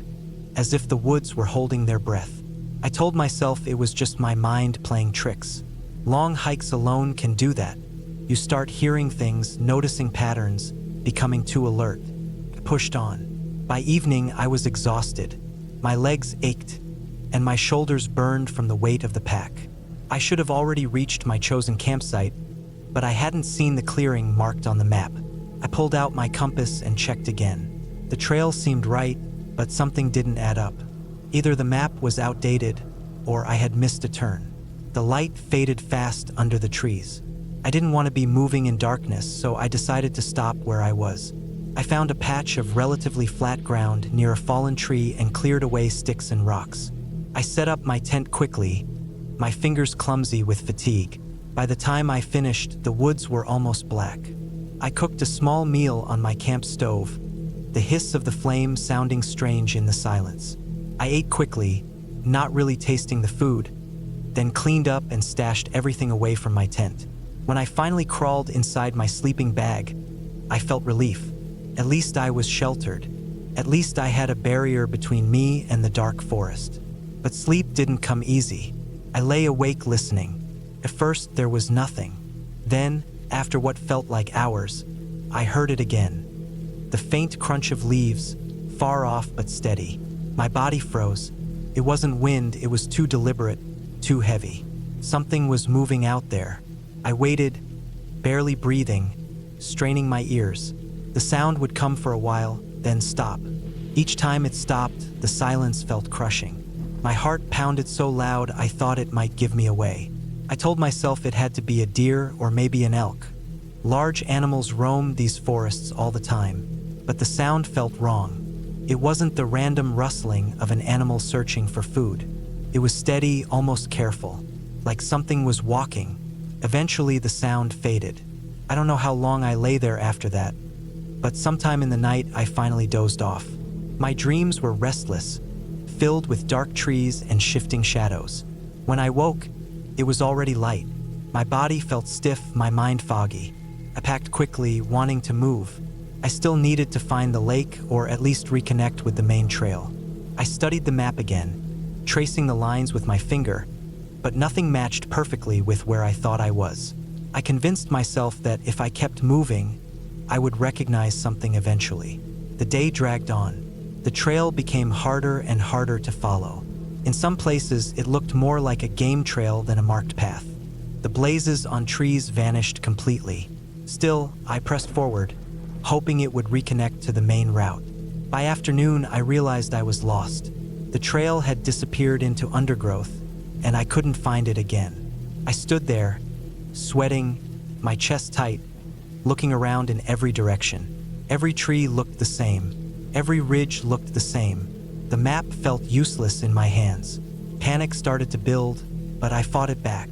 as if the woods were holding their breath. I told myself it was just my mind playing tricks. Long hikes alone can do that. You start hearing things, noticing patterns, becoming too alert. I pushed on. By evening, I was exhausted. My legs ached, and my shoulders burned from the weight of the pack. I should have already reached my chosen campsite, but I hadn't seen the clearing marked on the map. I pulled out my compass and checked again. The trail seemed right, but something didn't add up. Either the map was outdated, or I had missed a turn. The light faded fast under the trees. I didn't want to be moving in darkness, so I decided to stop where I was. I found a patch of relatively flat ground near a fallen tree and cleared away sticks and rocks. I set up my tent quickly, my fingers clumsy with fatigue. By the time I finished, the woods were almost black. I cooked a small meal on my camp stove, the hiss of the flame sounding strange in the silence. I ate quickly, not really tasting the food, then cleaned up and stashed everything away from my tent. When I finally crawled inside my sleeping bag, I felt relief. At least I was sheltered. At least I had a barrier between me and the dark forest. But sleep didn't come easy. I lay awake listening. At first, there was nothing. Then, after what felt like hours, I heard it again. The faint crunch of leaves, far off but steady. My body froze. It wasn't wind, it was too deliberate, too heavy. Something was moving out there. I waited, barely breathing, straining my ears. The sound would come for a while, then stop. Each time it stopped, the silence felt crushing. My heart pounded so loud I thought it might give me away. I told myself it had to be a deer or maybe an elk. Large animals roamed these forests all the time, but the sound felt wrong. It wasn't the random rustling of an animal searching for food. It was steady, almost careful, like something was walking. Eventually, the sound faded. I don't know how long I lay there after that, but sometime in the night, I finally dozed off. My dreams were restless, filled with dark trees and shifting shadows. When I woke, it was already light. My body felt stiff, my mind foggy. I packed quickly, wanting to move. I still needed to find the lake or at least reconnect with the main trail. I studied the map again, tracing the lines with my finger, but nothing matched perfectly with where I thought I was. I convinced myself that if I kept moving, I would recognize something eventually. The day dragged on. The trail became harder and harder to follow. In some places, it looked more like a game trail than a marked path. The blazes on trees vanished completely. Still, I pressed forward, hoping it would reconnect to the main route. By afternoon, I realized I was lost. The trail had disappeared into undergrowth, and I couldn't find it again. I stood there, sweating, my chest tight, looking around in every direction. Every tree looked the same. Every ridge looked the same. The map felt useless in my hands. Panic started to build, but I fought it back.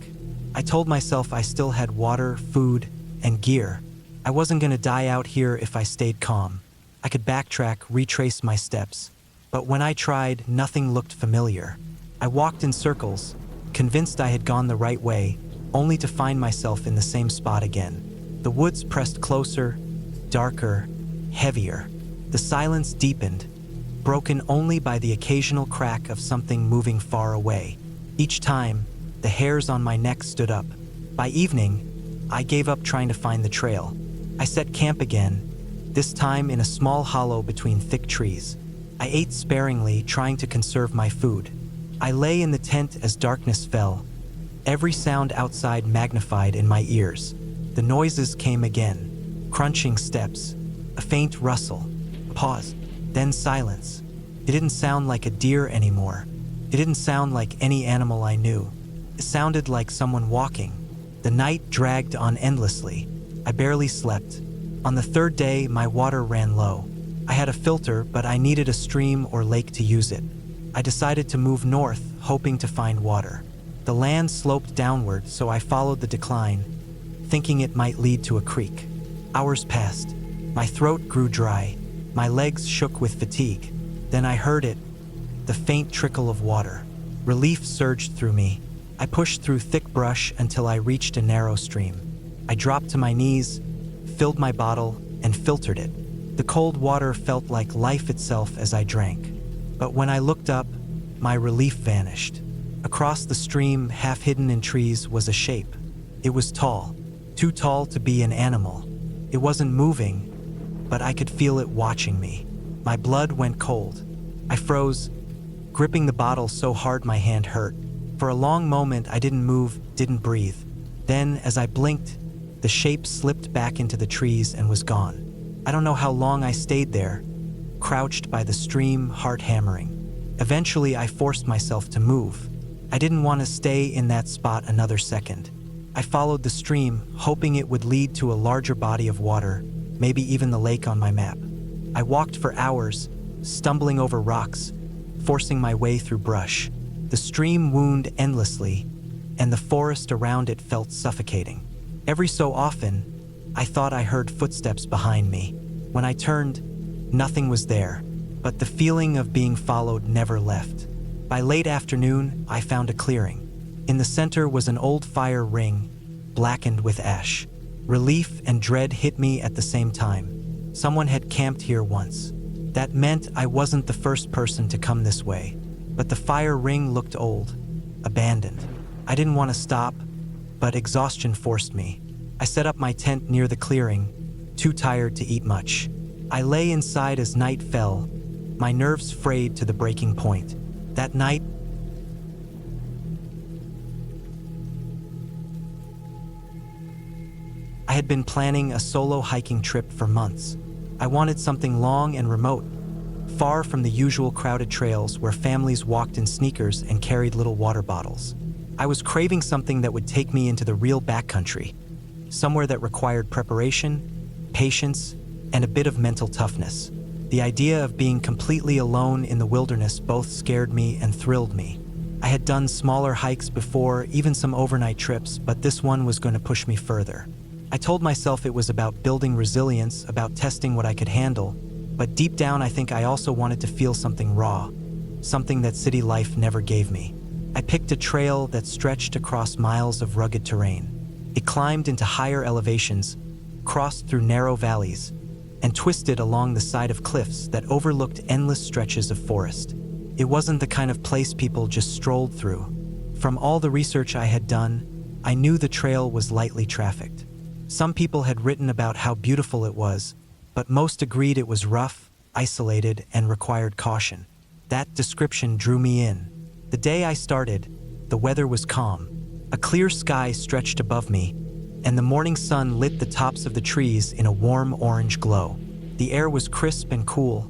I told myself I still had water, food, and gear. I wasn't going to die out here if I stayed calm. I could backtrack, retrace my steps. But when I tried, nothing looked familiar. I walked in circles, convinced I had gone the right way, only to find myself in the same spot again. The woods pressed closer, darker, heavier. The silence deepened, broken only by the occasional crack of something moving far away. Each time, the hairs on my neck stood up. By evening, I gave up trying to find the trail. I set camp again, this time in a small hollow between thick trees. I ate sparingly, trying to conserve my food. I lay in the tent as darkness fell, every sound outside magnified in my ears. The noises came again, crunching steps, a faint rustle, a pause, then silence. It didn't sound like a deer anymore. It didn't sound like any animal I knew. It sounded like someone walking. The night dragged on endlessly. I barely slept. On the third day, my water ran low. I had a filter, but I needed a stream or lake to use it. I decided to move north, hoping to find water. The land sloped downward, so I followed the decline, thinking it might lead to a creek. Hours passed. My throat grew dry. My legs shook with fatigue. Then I heard it, the faint trickle of water. Relief surged through me. I pushed through thick brush until I reached a narrow stream. I dropped to my knees, filled my bottle, and filtered it. The cold water felt like life itself as I drank. But when I looked up, my relief vanished. Across the stream, half hidden in trees, was a shape. It was tall, too tall to be an animal. It wasn't moving, but I could feel it watching me. My blood went cold. I froze, gripping the bottle so hard my hand hurt. For a long moment, I didn't move, didn't breathe. Then, as I blinked, the shape slipped back into the trees and was gone. I don't know how long I stayed there, crouched by the stream, heart hammering. Eventually, I forced myself to move. I didn't want to stay in that spot another second. I followed the stream, hoping it would lead to a larger body of water, maybe even the lake on my map. I walked for hours, stumbling over rocks, forcing my way through brush. The stream wound endlessly, and the forest around it felt suffocating. Every so often, I thought I heard footsteps behind me. When I turned, nothing was there, but the feeling of being followed never left. By late afternoon, I found a clearing. In the center was an old fire ring, blackened with ash. Relief and dread hit me at the same time. Someone had camped here once. That meant I wasn't the first person to come this way. But the fire ring looked old, abandoned. I didn't want to stop, but exhaustion forced me. I set up my tent near the clearing, too tired to eat much. I lay inside as night fell, my nerves frayed to the breaking point. That night, I had been planning a solo hiking trip for months. I wanted something long and remote, far from the usual crowded trails where families walked in sneakers and carried little water bottles. I was craving something that would take me into the real backcountry, somewhere that required preparation, patience, and a bit of mental toughness. The idea of being completely alone in the wilderness both scared me and thrilled me. I had done smaller hikes before, even some overnight trips, but this one was going to push me further. I told myself it was about building resilience, about testing what I could handle, but deep down I think I also wanted to feel something raw, something that city life never gave me. I picked a trail that stretched across miles of rugged terrain. It climbed into higher elevations, crossed through narrow valleys, and twisted along the side of cliffs that overlooked endless stretches of forest. It wasn't the kind of place people just strolled through. From all the research I had done, I knew the trail was lightly trafficked. Some people had written about how beautiful it was, but most agreed it was rough, isolated, and required caution. That description drew me in. The day I started, the weather was calm. A clear sky stretched above me, and the morning sun lit the tops of the trees in a warm orange glow. The air was crisp and cool,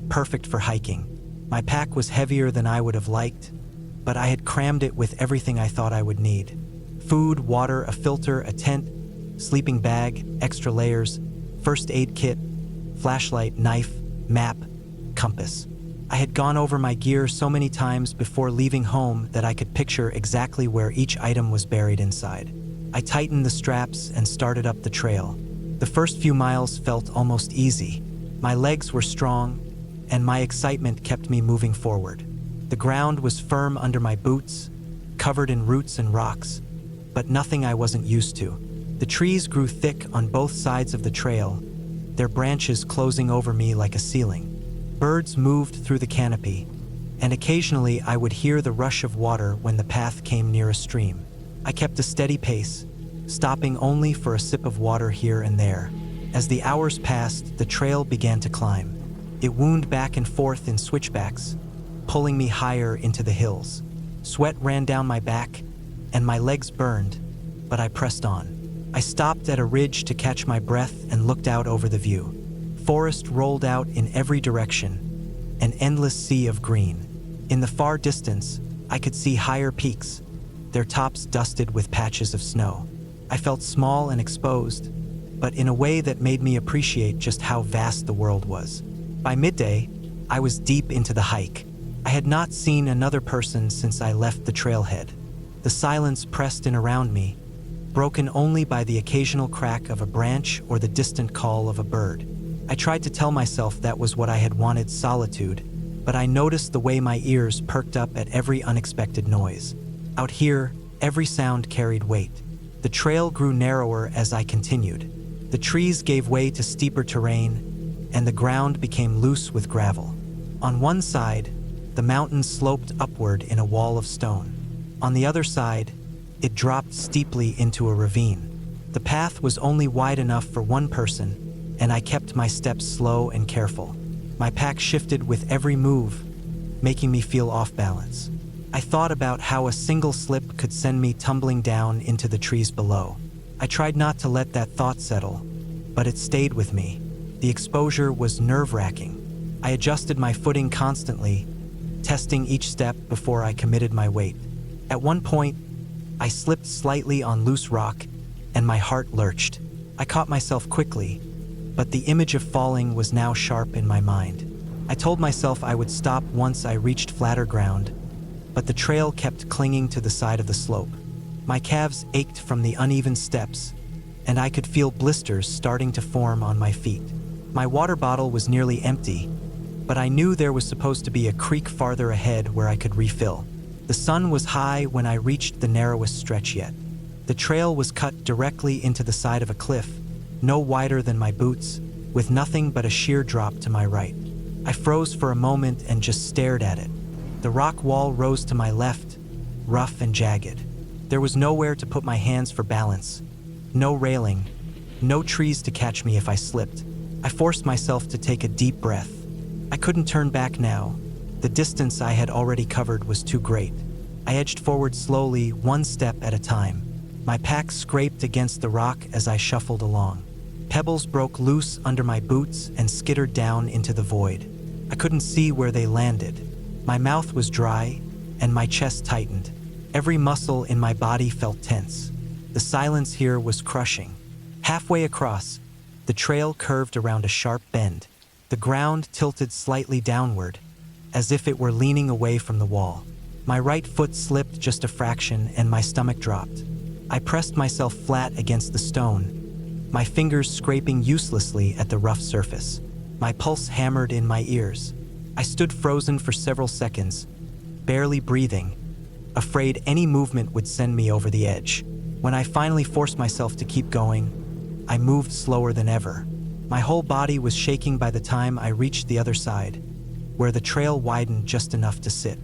perfect for hiking. My pack was heavier than I would have liked, but I had crammed it with everything I thought I would need. Food, water, a filter, a tent, sleeping bag, extra layers, first aid kit, flashlight, knife, map, compass. I had gone over my gear so many times before leaving home that I could picture exactly where each item was buried inside. I tightened the straps and started up the trail. The first few miles felt almost easy. My legs were strong, and my excitement kept me moving forward. The ground was firm under my boots, covered in roots and rocks, but nothing I wasn't used to. The trees grew thick on both sides of the trail, their branches closing over me like a ceiling. Birds moved through the canopy, and occasionally I would hear the rush of water when the path came near a stream. I kept a steady pace, stopping only for a sip of water here and there. As the hours passed, the trail began to climb. It wound back and forth in switchbacks, pulling me higher into the hills. Sweat ran down my back, and my legs burned, but I pressed on. I stopped at a ridge to catch my breath and looked out over the view. Forest rolled out in every direction, an endless sea of green. In the far distance, I could see higher peaks, their tops dusted with patches of snow. I felt small and exposed, but in a way that made me appreciate just how vast the world was. By midday, I was deep into the hike. I had not seen another person since I left the trailhead. The silence pressed in around me, broken only by the occasional crack of a branch or the distant call of a bird. I tried to tell myself that was what I had wanted, solitude, but I noticed the way my ears perked up at every unexpected noise. Out here, every sound carried weight. The trail grew narrower as I continued. The trees gave way to steeper terrain, and the ground became loose with gravel. On one side, the mountain sloped upward in a wall of stone. On the other side, it dropped steeply into a ravine. The path was only wide enough for one person, and I kept my steps slow and careful. My pack shifted with every move, making me feel off balance. I thought about how a single slip could send me tumbling down into the trees below. I tried not to let that thought settle, but it stayed with me. The exposure was nerve-wracking. I adjusted my footing constantly, testing each step before I committed my weight. At one point, I slipped slightly on loose rock, and my heart lurched. I caught myself quickly, but the image of falling was now sharp in my mind. I told myself I would stop once I reached flatter ground, but the trail kept clinging to the side of the slope. My calves ached from the uneven steps, and I could feel blisters starting to form on my feet. My water bottle was nearly empty, but I knew there was supposed to be a creek farther ahead where I could refill. The sun was high when I reached the narrowest stretch yet. The trail was cut directly into the side of a cliff, no wider than my boots, with nothing but a sheer drop to my right. I froze for a moment and just stared at it. The rock wall rose to my left, rough and jagged. There was nowhere to put my hands for balance, no railing, no trees to catch me if I slipped. I forced myself to take a deep breath. I couldn't turn back now. The distance I had already covered was too great. I edged forward slowly, one step at a time. My pack scraped against the rock as I shuffled along. Pebbles broke loose under my boots and skittered down into the void. I couldn't see where they landed. My mouth was dry, and my chest tightened. Every muscle in my body felt tense. The silence here was crushing. Halfway across, the trail curved around a sharp bend. The ground tilted slightly downward, as if it were leaning away from the wall. My right foot slipped just a fraction and my stomach dropped. I pressed myself flat against the stone, my fingers scraping uselessly at the rough surface. My pulse hammered in my ears. I stood frozen for several seconds, barely breathing, afraid any movement would send me over the edge. When I finally forced myself to keep going, I moved slower than ever. My whole body was shaking by the time I reached the other side, where the trail widened just enough to sit.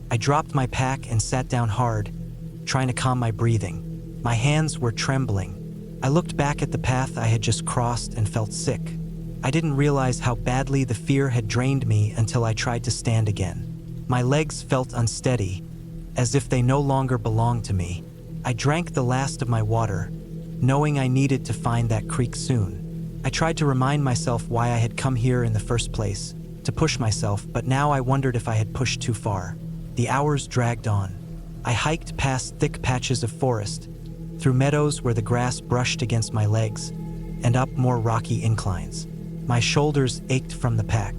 I dropped my pack and sat down hard, trying to calm my breathing. My hands were trembling. I looked back at the path I had just crossed and felt sick. I didn't realize how badly the fear had drained me until I tried to stand again. My legs felt unsteady, as if they no longer belonged to me. I drank the last of my water, knowing I needed to find that creek soon. I tried to remind myself why I had come here in the first place, to push myself, but now I wondered if I had pushed too far. The hours dragged on. I hiked past thick patches of forest, through meadows where the grass brushed against my legs, and up more rocky inclines. My shoulders ached from the pack.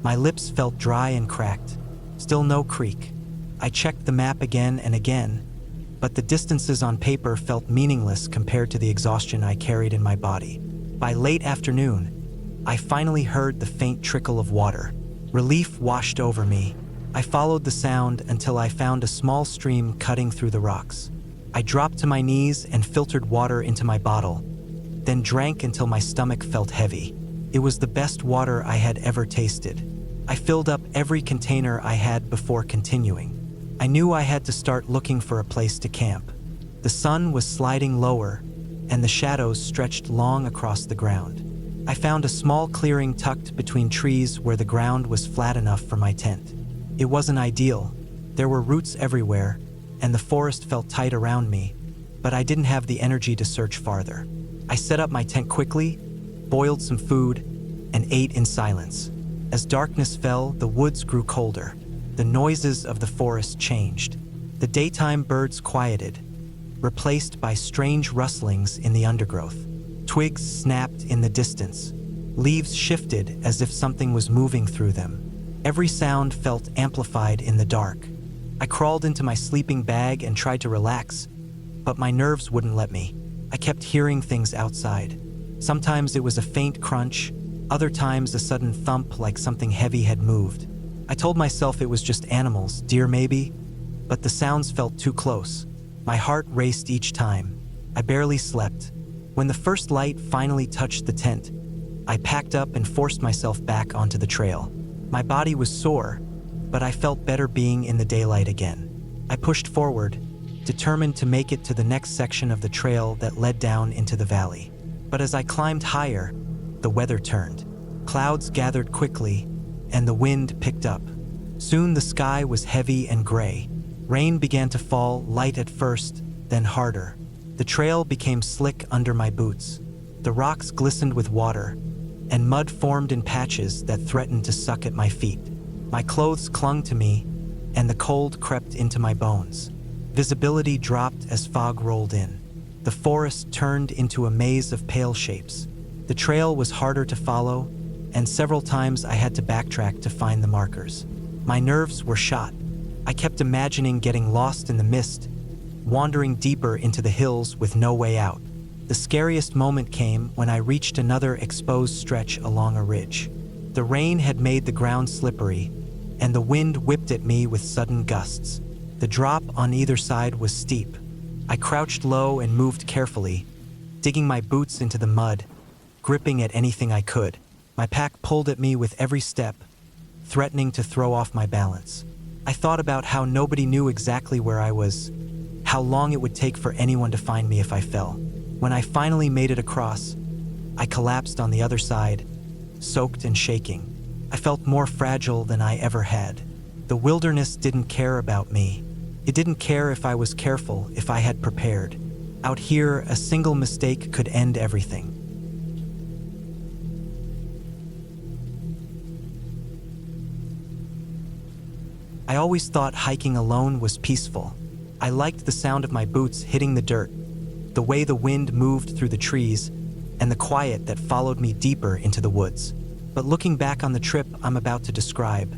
My lips felt dry and cracked. Still no creek. I checked the map again and again, but the distances on paper felt meaningless compared to the exhaustion I carried in my body. By late afternoon, I finally heard the faint trickle of water. Relief washed over me. I followed the sound until I found a small stream cutting through the rocks. I dropped to my knees and filtered water into my bottle, then drank until my stomach felt heavy. It was the best water I had ever tasted. I filled up every container I had before continuing. I knew I had to start looking for a place to camp. The sun was sliding lower, and the shadows stretched long across the ground. I found a small clearing tucked between trees where the ground was flat enough for my tent. It wasn't ideal. There were roots everywhere, and the forest felt tight around me, but I didn't have the energy to search farther. I set up my tent quickly, boiled some food, and ate in silence. As darkness fell, the woods grew colder. The noises of the forest changed. The daytime birds quieted, replaced by strange rustlings in the undergrowth. Twigs snapped in the distance. Leaves shifted as if something was moving through them. Every sound felt amplified in the dark. I crawled into my sleeping bag and tried to relax, but my nerves wouldn't let me. I kept hearing things outside. Sometimes it was a faint crunch, other times a sudden thump like something heavy had moved. I told myself it was just animals, deer maybe, but the sounds felt too close. My heart raced each time. I barely slept. When the first light finally touched the tent, I packed up and forced myself back onto the trail. My body was sore, but I felt better being in the daylight again. I pushed forward, determined to make it to the next section of the trail that led down into the valley. But as I climbed higher, the weather turned. Clouds gathered quickly, and the wind picked up. Soon the sky was heavy and gray. Rain began to fall, light at first, then harder. The trail became slick under my boots. The rocks glistened with water, and mud formed in patches that threatened to suck at my feet. My clothes clung to me, and the cold crept into my bones. Visibility dropped as fog rolled in. The forest turned into a maze of pale shapes. The trail was harder to follow, and several times I had to backtrack to find the markers. My nerves were shot. I kept imagining getting lost in the mist, wandering deeper into the hills with no way out. The scariest moment came when I reached another exposed stretch along a ridge. The rain had made the ground slippery, and the wind whipped at me with sudden gusts. The drop on either side was steep. I crouched low and moved carefully, digging my boots into the mud, gripping at anything I could. My pack pulled at me with every step, threatening to throw off my balance. I thought about how nobody knew exactly where I was, how long it would take for anyone to find me if I fell. When I finally made it across, I collapsed on the other side, soaked and shaking. I felt more fragile than I ever had. The wilderness didn't care about me. It didn't care if I was careful, if I had prepared. Out here, a single mistake could end everything. I always thought hiking alone was peaceful. I liked the sound of my boots hitting the dirt, the way the wind moved through the trees, and the quiet that followed me deeper into the woods. But looking back on the trip I'm about to describe,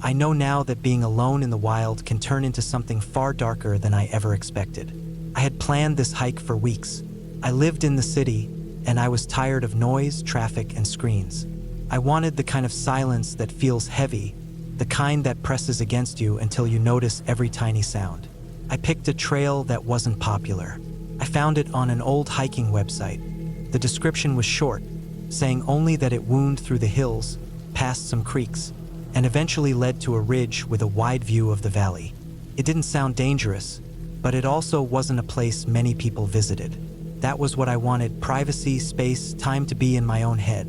I know now that being alone in the wild can turn into something far darker than I ever expected. I had planned this hike for weeks. I lived in the city, and I was tired of noise, traffic, and screens. I wanted the kind of silence that feels heavy, the kind that presses against you until you notice every tiny sound. I picked a trail that wasn't popular. I found it on an old hiking website. The description was short, saying only that it wound through the hills, past some creeks, and eventually led to a ridge with a wide view of the valley. It didn't sound dangerous, but it also wasn't a place many people visited. That was what I wanted: privacy, space, time to be in my own head.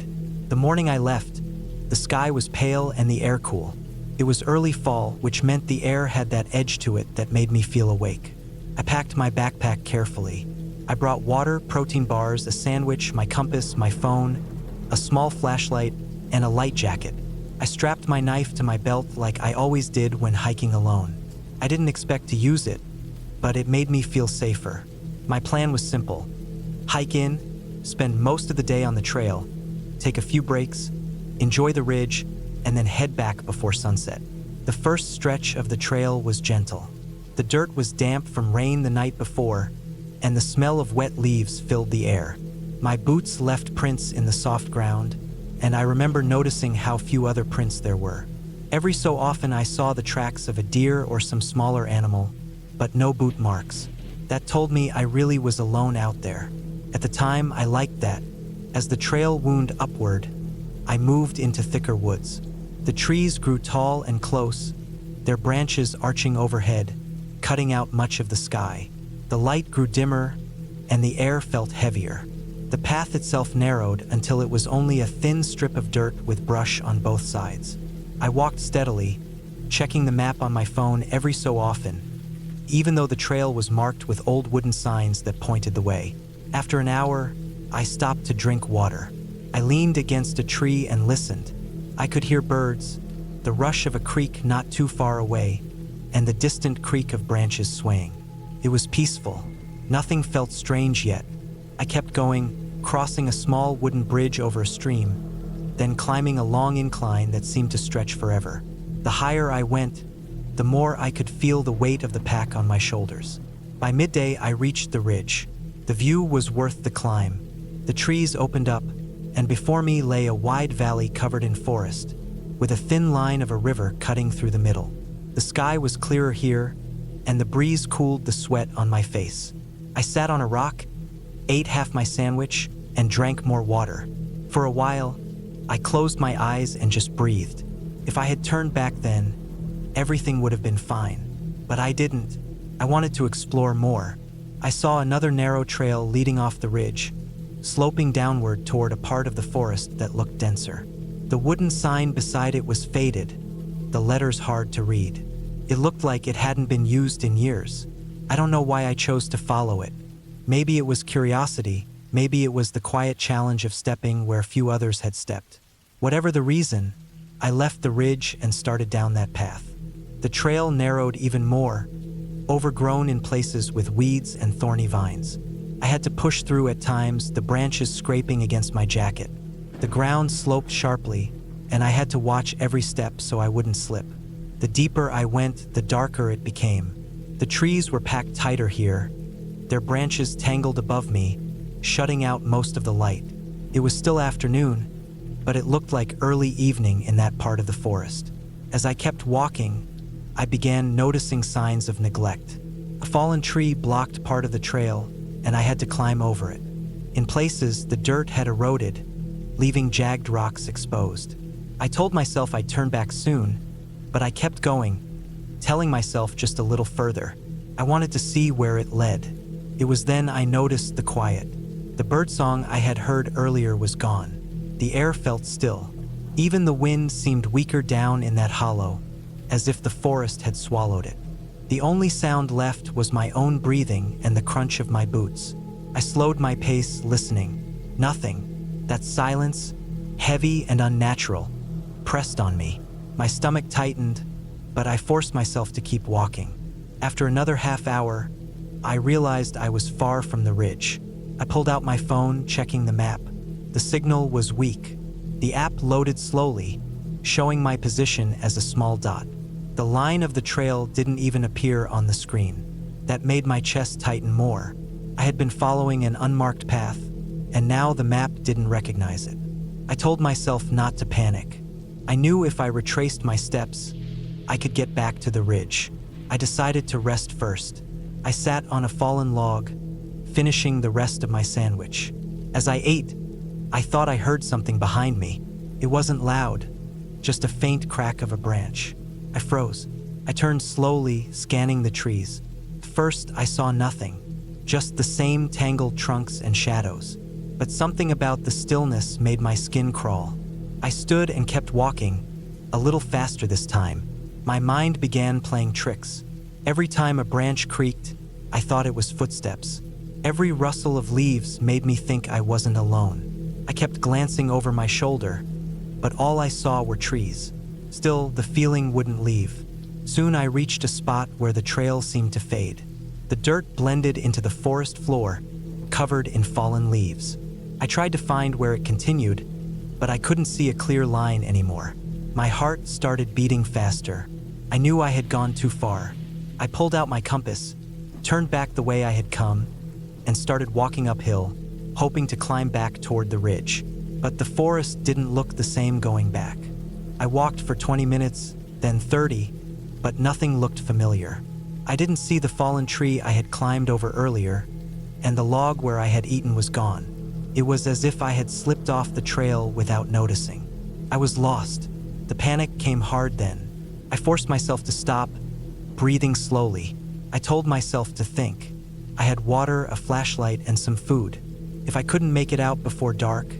The morning I left, the sky was pale and the air cool. It was early fall, which meant the air had that edge to it that made me feel awake. I packed my backpack carefully. I brought water, protein bars, a sandwich, my compass, my phone, a small flashlight, and a light jacket. I strapped my knife to my belt like I always did when hiking alone. I didn't expect to use it, but it made me feel safer. My plan was simple: hike in, spend most of the day on the trail, take a few breaks, enjoy the ridge, and then head back before sunset. The first stretch of the trail was gentle. The dirt was damp from rain the night before, and the smell of wet leaves filled the air. My boots left prints in the soft ground, and I remember noticing how few other prints there were. Every so often I saw the tracks of a deer or some smaller animal, but no boot marks. That told me I really was alone out there. At the time, I liked that. As the trail wound upward, I moved into thicker woods. The trees grew tall and close, their branches arching overhead, cutting out much of the sky. The light grew dimmer, and the air felt heavier. The path itself narrowed until it was only a thin strip of dirt with brush on both sides. I walked steadily, checking the map on my phone every so often, even though the trail was marked with old wooden signs that pointed the way. After an hour, I stopped to drink water. I leaned against a tree and listened. I could hear birds, the rush of a creek not too far away, and the distant creak of branches swaying. It was peaceful. Nothing felt strange yet. I kept going, crossing a small wooden bridge over a stream, then climbing a long incline that seemed to stretch forever. The higher I went, the more I could feel the weight of the pack on my shoulders. By midday, I reached the ridge. The view was worth the climb. The trees opened up, and before me lay a wide valley covered in forest, with a thin line of a river cutting through the middle. The sky was clearer here, and the breeze cooled the sweat on my face. I sat on a rock, ate half my sandwich, and drank more water. For a while, I closed my eyes and just breathed. If I had turned back then, everything would have been fine. But I didn't. I wanted to explore more. I saw another narrow trail leading off the ridge, sloping downward toward a part of the forest that looked denser. The wooden sign beside it was faded, the letters hard to read. It looked like it hadn't been used in years. I don't know why I chose to follow it. Maybe it was curiosity, maybe it was the quiet challenge of stepping where few others had stepped. Whatever the reason, I left the ridge and started down that path. The trail narrowed even more, overgrown in places with weeds and thorny vines. I had to push through at times, the branches scraping against my jacket. The ground sloped sharply, and I had to watch every step so I wouldn't slip. The deeper I went, the darker it became. The trees were packed tighter here, their branches tangled above me, shutting out most of the light. It was still afternoon, but it looked like early evening in that part of the forest. As I kept walking, I began noticing signs of neglect. A fallen tree blocked part of the trail, and I had to climb over it. In places, the dirt had eroded, leaving jagged rocks exposed. I told myself I'd turn back soon, but I kept going, telling myself just a little further. I wanted to see where it led. It was then I noticed the quiet. The birdsong I had heard earlier was gone. The air felt still. Even the wind seemed weaker down in that hollow, as if the forest had swallowed it. The only sound left was my own breathing and the crunch of my boots. I slowed my pace, listening. Nothing. That silence, heavy and unnatural, pressed on me. My stomach tightened, but I forced myself to keep walking. After another half hour, I realized I was far from the ridge. I pulled out my phone, checking the map. The signal was weak. The app loaded slowly, showing my position as a small dot. The line of the trail didn't even appear on the screen. That made my chest tighten more. I had been following an unmarked path, and now the map didn't recognize it. I told myself not to panic. I knew if I retraced my steps, I could get back to the ridge. I decided to rest first. I sat on a fallen log, finishing the rest of my sandwich. As I ate, I thought I heard something behind me. It wasn't loud, just a faint crack of a branch. I froze. I turned slowly, scanning the trees. First, I saw nothing, just the same tangled trunks and shadows. But something about the stillness made my skin crawl. I stood and kept walking, a little faster this time. My mind began playing tricks. Every time a branch creaked, I thought it was footsteps. Every rustle of leaves made me think I wasn't alone. I kept glancing over my shoulder, but all I saw were trees. Still, the feeling wouldn't leave. Soon I reached a spot where the trail seemed to fade. The dirt blended into the forest floor, covered in fallen leaves. I tried to find where it continued, but I couldn't see a clear line anymore. My heart started beating faster. I knew I had gone too far. I pulled out my compass, turned back the way I had come, and started walking uphill, hoping to climb back toward the ridge. But the forest didn't look the same going back. I walked for 20 minutes, then 30, but nothing looked familiar. I didn't see the fallen tree I had climbed over earlier, and the log where I had eaten was gone. It was as if I had slipped off the trail without noticing. I was lost. The panic came hard then. I forced myself to stop, breathing slowly. I told myself to think. I had water, a flashlight, and some food. If I couldn't make it out before dark,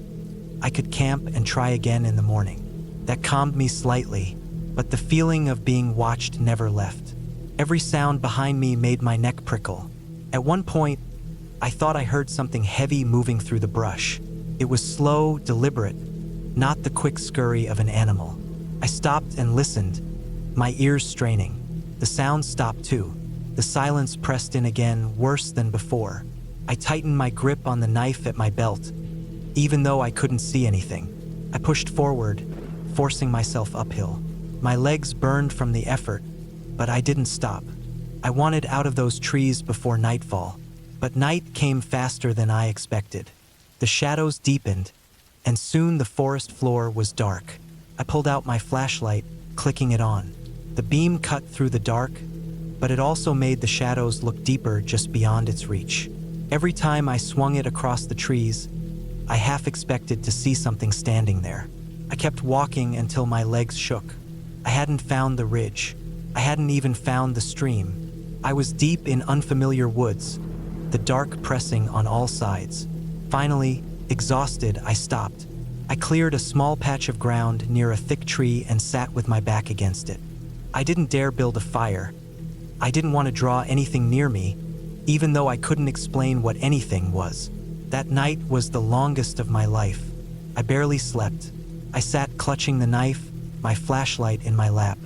I could camp and try again in the morning. That calmed me slightly, but the feeling of being watched never left. Every sound behind me made my neck prickle. At one point, I thought I heard something heavy moving through the brush. It was slow, deliberate, not the quick scurry of an animal. I stopped and listened, my ears straining. The sound stopped too. The silence pressed in again, worse than before. I tightened my grip on the knife at my belt, even though I couldn't see anything. I pushed forward, forcing myself uphill. My legs burned from the effort, but I didn't stop. I wanted out of those trees before nightfall, but night came faster than I expected. The shadows deepened, and soon the forest floor was dark. I pulled out my flashlight, clicking it on. The beam cut through the dark, but it also made the shadows look deeper just beyond its reach. Every time I swung it across the trees, I half expected to see something standing there. I kept walking until my legs shook. I hadn't found the ridge. I hadn't even found the stream. I was deep in unfamiliar woods, the dark pressing on all sides. Finally, exhausted, I stopped. I cleared a small patch of ground near a thick tree and sat with my back against it. I didn't dare build a fire. I didn't want to draw anything near me, even though I couldn't explain what anything was. That night was the longest of my life. I barely slept. I sat clutching the knife, my flashlight in my lap.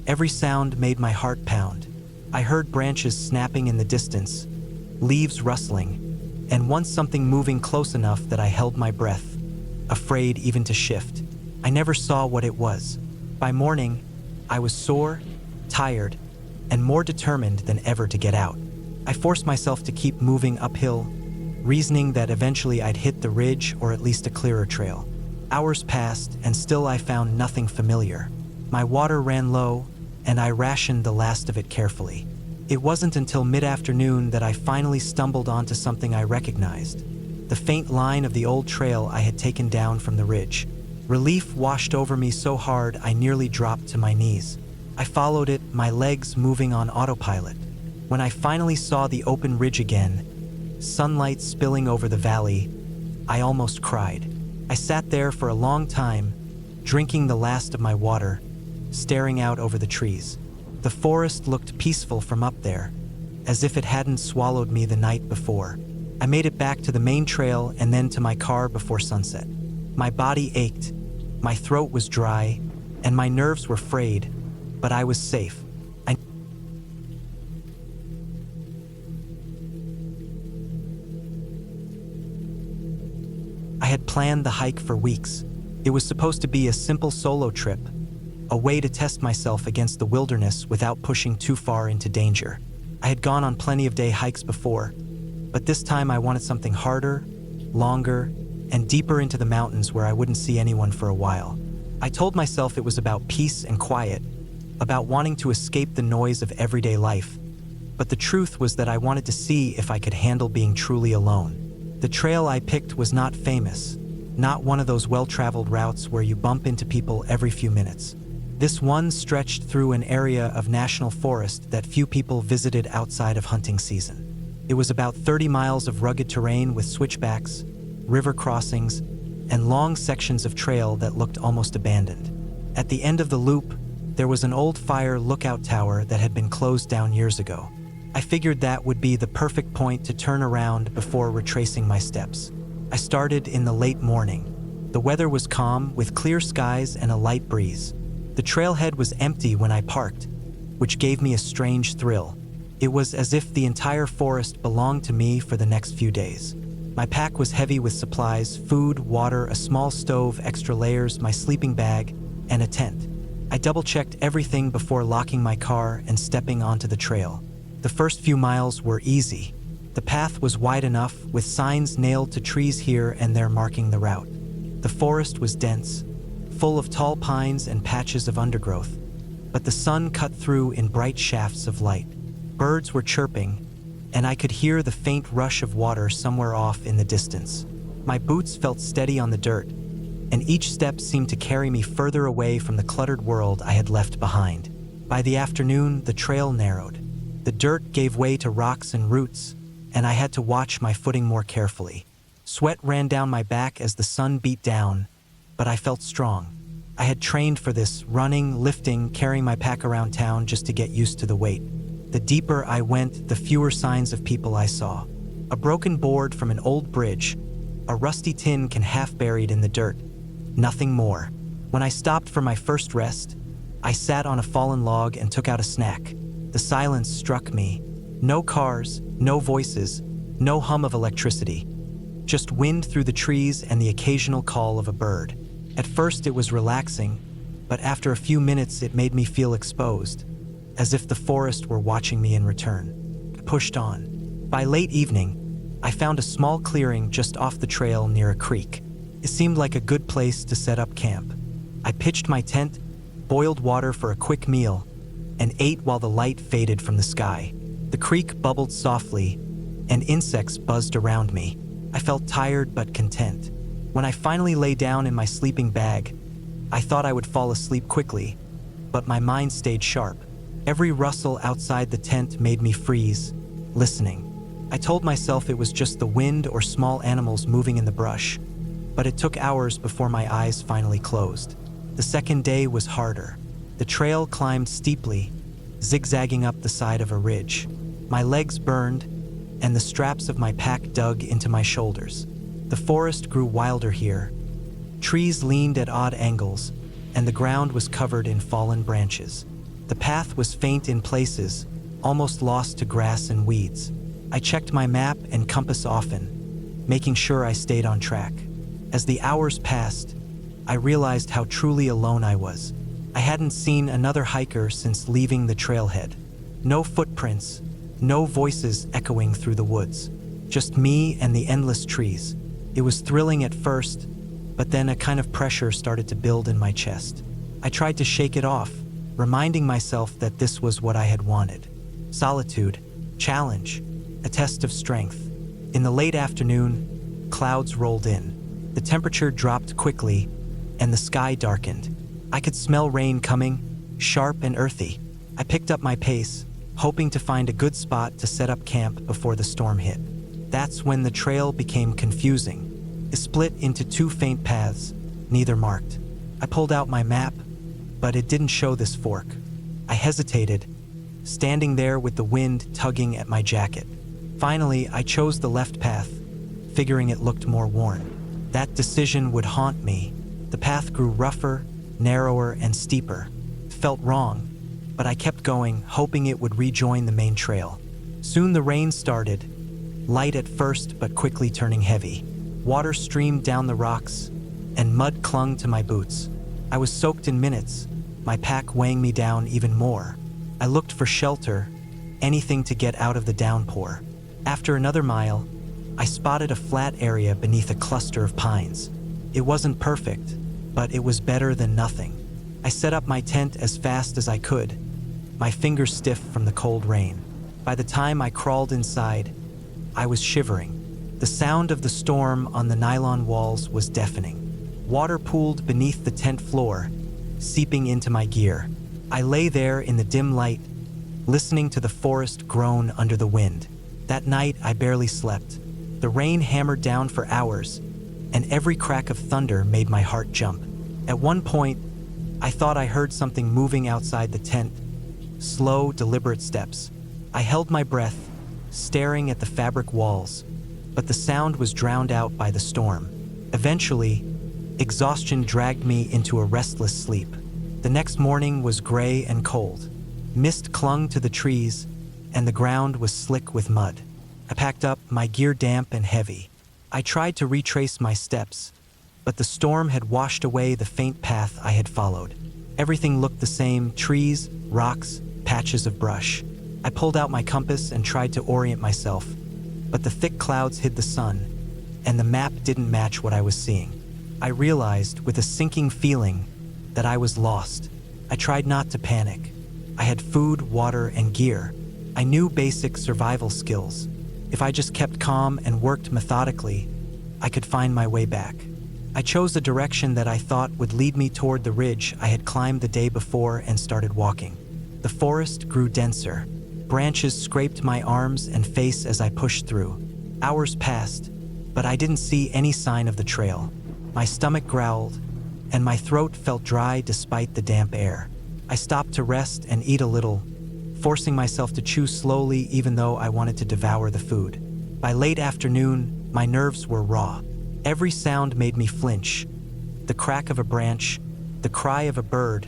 Every sound made my heart pound. I heard branches snapping in the distance, leaves rustling, and once something moving close enough that I held my breath, afraid even to shift. I never saw what it was. By morning, I was sore, tired, and more determined than ever to get out. I forced myself to keep moving uphill, reasoning that eventually I'd hit the ridge or at least a clearer trail. Hours passed, and still I found nothing familiar. My water ran low, and I rationed the last of it carefully. It wasn't until mid-afternoon that I finally stumbled onto something I recognized. The faint line of the old trail I had taken down from the ridge. Relief washed over me so hard I nearly dropped to my knees. I followed it, my legs moving on autopilot. When I finally saw the open ridge again, sunlight spilling over the valley, I almost cried. I sat there for a long time, drinking the last of my water, staring out over the trees. The forest looked peaceful from up there, as if it hadn't swallowed me the night before. I made it back to the main trail and then to my car before sunset. My body ached, my throat was dry, and my nerves were frayed, but I was safe. planned the hike for weeks. It was supposed to be a simple solo trip, a way to test myself against the wilderness without pushing too far into danger. I had gone on plenty of day hikes before, but this time I wanted something harder, longer, and deeper into the mountains where I wouldn't see anyone for a while. I told myself it was about peace and quiet, about wanting to escape the noise of everyday life. But the truth was that I wanted to see if I could handle being truly alone. The trail I picked was not famous, not one of those well-traveled routes where you bump into people every few minutes. This one stretched through an area of national forest that few people visited outside of hunting season. It was about 30 miles of rugged terrain with switchbacks, river crossings, and long sections of trail that looked almost abandoned. At the end of the loop, there was an old fire lookout tower that had been closed down years ago. I figured that would be the perfect point to turn around before retracing my steps. I started in the late morning. The weather was calm, with clear skies and a light breeze. The trailhead was empty when I parked, which gave me a strange thrill. It was as if the entire forest belonged to me for the next few days. My pack was heavy with supplies: food, water, a small stove, extra layers, my sleeping bag, and a tent. I double-checked everything before locking my car and stepping onto the trail. The first few miles were easy. The path was wide enough, with signs nailed to trees here and there marking the route. The forest was dense, full of tall pines and patches of undergrowth, but the sun cut through in bright shafts of light. Birds were chirping, and I could hear the faint rush of water somewhere off in the distance. My boots felt steady on the dirt, and each step seemed to carry me further away from the cluttered world I had left behind. By the afternoon, the trail narrowed. The dirt gave way to rocks and roots, and I had to watch my footing more carefully. Sweat ran down my back as the sun beat down, but I felt strong. I had trained for this, running, lifting, carrying my pack around town just to get used to the weight. The deeper I went, the fewer signs of people I saw. A broken board from an old bridge, a rusty tin can half buried in the dirt. Nothing more. When I stopped for my first rest, I sat on a fallen log and took out a snack. The silence struck me. No cars, no voices, no hum of electricity. Just wind through the trees and the occasional call of a bird. At first it was relaxing, but after a few minutes it made me feel exposed, as if the forest were watching me in return. I pushed on. By late evening, I found a small clearing just off the trail near a creek. It seemed like a good place to set up camp. I pitched my tent, boiled water for a quick meal, and ate while the light faded from the sky. The creek bubbled softly, and insects buzzed around me. I felt tired but content. When I finally lay down in my sleeping bag, I thought I would fall asleep quickly, but my mind stayed sharp. Every rustle outside the tent made me freeze, listening. I told myself it was just the wind or small animals moving in the brush, but it took hours before my eyes finally closed. The second day was harder. The trail climbed steeply, zigzagging up the side of a ridge. My legs burned, and the straps of my pack dug into my shoulders. The forest grew wilder here. Trees leaned at odd angles, and the ground was covered in fallen branches. The path was faint in places, almost lost to grass and weeds. I checked my map and compass often, making sure I stayed on track. As the hours passed, I realized how truly alone I was. I hadn't seen another hiker since leaving the trailhead. No footprints, no voices echoing through the woods. Just me and the endless trees. It was thrilling at first, but then a kind of pressure started to build in my chest. I tried to shake it off, reminding myself that this was what I had wanted. Solitude, challenge, a test of strength. In the late afternoon, clouds rolled in. The temperature dropped quickly, and the sky darkened. I could smell rain coming, sharp and earthy. I picked up my pace, hoping to find a good spot to set up camp before the storm hit. That's when the trail became confusing. It split into two faint paths, neither marked. I pulled out my map, but it didn't show this fork. I hesitated, standing there with the wind tugging at my jacket. Finally, I chose the left path, figuring it looked more worn. That decision would haunt me. The path grew rougher, narrower, and steeper. It felt wrong, but I kept going, hoping it would rejoin the main trail. Soon the rain started, light at first but quickly turning heavy. Water streamed down the rocks, and mud clung to my boots. I was soaked in minutes, my pack weighing me down even more. I looked for shelter, anything to get out of the downpour. After another mile, I spotted a flat area beneath a cluster of pines. It wasn't perfect, but it was better than nothing. I set up my tent as fast as I could, my fingers stiff from the cold rain. By the time I crawled inside, I was shivering. The sound of the storm on the nylon walls was deafening. Water pooled beneath the tent floor, seeping into my gear. I lay there in the dim light, listening to the forest groan under the wind. That night, I barely slept. The rain hammered down for hours, and every crack of thunder made my heart jump. At one point, I thought I heard something moving outside the tent, slow, deliberate steps. I held my breath, staring at the fabric walls, but the sound was drowned out by the storm. Eventually, exhaustion dragged me into a restless sleep. The next morning was gray and cold. Mist clung to the trees, and the ground was slick with mud. I packed up, my gear damp and heavy. I tried to retrace my steps, but the storm had washed away the faint path I had followed. Everything looked the same: trees, rocks, patches of brush. I pulled out my compass and tried to orient myself, but the thick clouds hid the sun, and the map didn't match what I was seeing. I realized, with a sinking feeling, that I was lost. I tried not to panic. I had food, water, and gear. I knew basic survival skills. If I just kept calm and worked methodically, I could find my way back. I chose a direction that I thought would lead me toward the ridge I had climbed the day before and started walking. The forest grew denser. Branches scraped my arms and face as I pushed through. Hours passed, but I didn't see any sign of the trail. My stomach growled, and my throat felt dry despite the damp air. I stopped to rest and eat a little, forcing myself to chew slowly even though I wanted to devour the food. By late afternoon, my nerves were raw. Every sound made me flinch. The crack of a branch, the cry of a bird,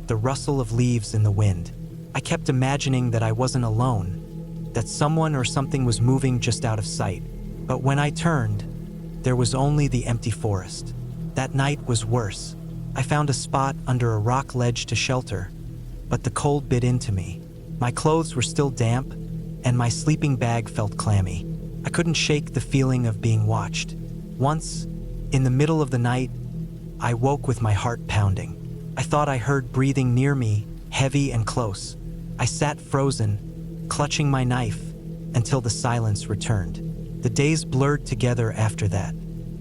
the rustle of leaves in the wind. I kept imagining that I wasn't alone, that someone or something was moving just out of sight. But when I turned, there was only the empty forest. That night was worse. I found a spot under a rock ledge to shelter, but the cold bit into me. My clothes were still damp, and my sleeping bag felt clammy. I couldn't shake the feeling of being watched. Once, in the middle of the night, I woke with my heart pounding. I thought I heard breathing near me, heavy and close. I sat frozen, clutching my knife, until the silence returned. The days blurred together after that.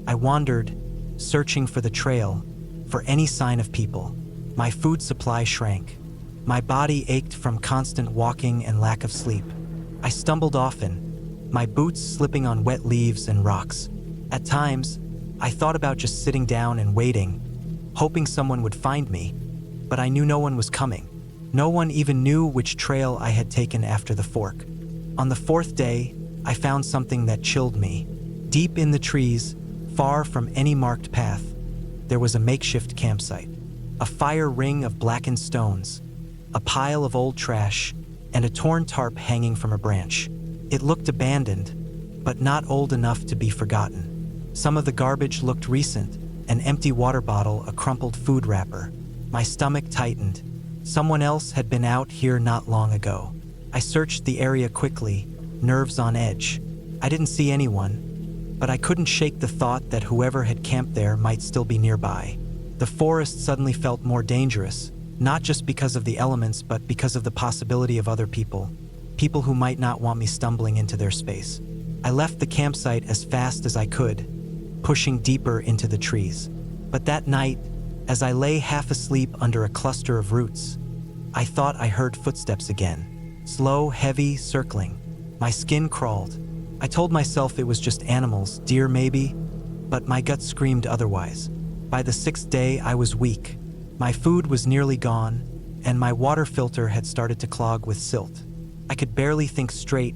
I wandered, searching for the trail, for any sign of people. My food supply shrank. My body ached from constant walking and lack of sleep. I stumbled often, my boots slipping on wet leaves and rocks. At times, I thought about just sitting down and waiting, hoping someone would find me, but I knew no one was coming. No one even knew which trail I had taken after the fork. On the fourth day, I found something that chilled me. Deep in the trees, far from any marked path, there was a makeshift campsite. A fire ring of blackened stones, a pile of old trash, and a torn tarp hanging from a branch. It looked abandoned, but not old enough to be forgotten. Some of the garbage looked recent: an empty water bottle, a crumpled food wrapper. My stomach tightened. Someone else had been out here not long ago. I searched the area quickly, nerves on edge. I didn't see anyone, but I couldn't shake the thought that whoever had camped there might still be nearby. The forest suddenly felt more dangerous, not just because of the elements, but because of the possibility of other people who might not want me stumbling into their space. I left the campsite as fast as I could, pushing deeper into the trees. But that night, as I lay half asleep under a cluster of roots, I thought I heard footsteps again. Slow, heavy, circling. My skin crawled. I told myself it was just animals, deer maybe, but my gut screamed otherwise. By the sixth day, I was weak. My food was nearly gone, and my water filter had started to clog with silt. I could barely think straight,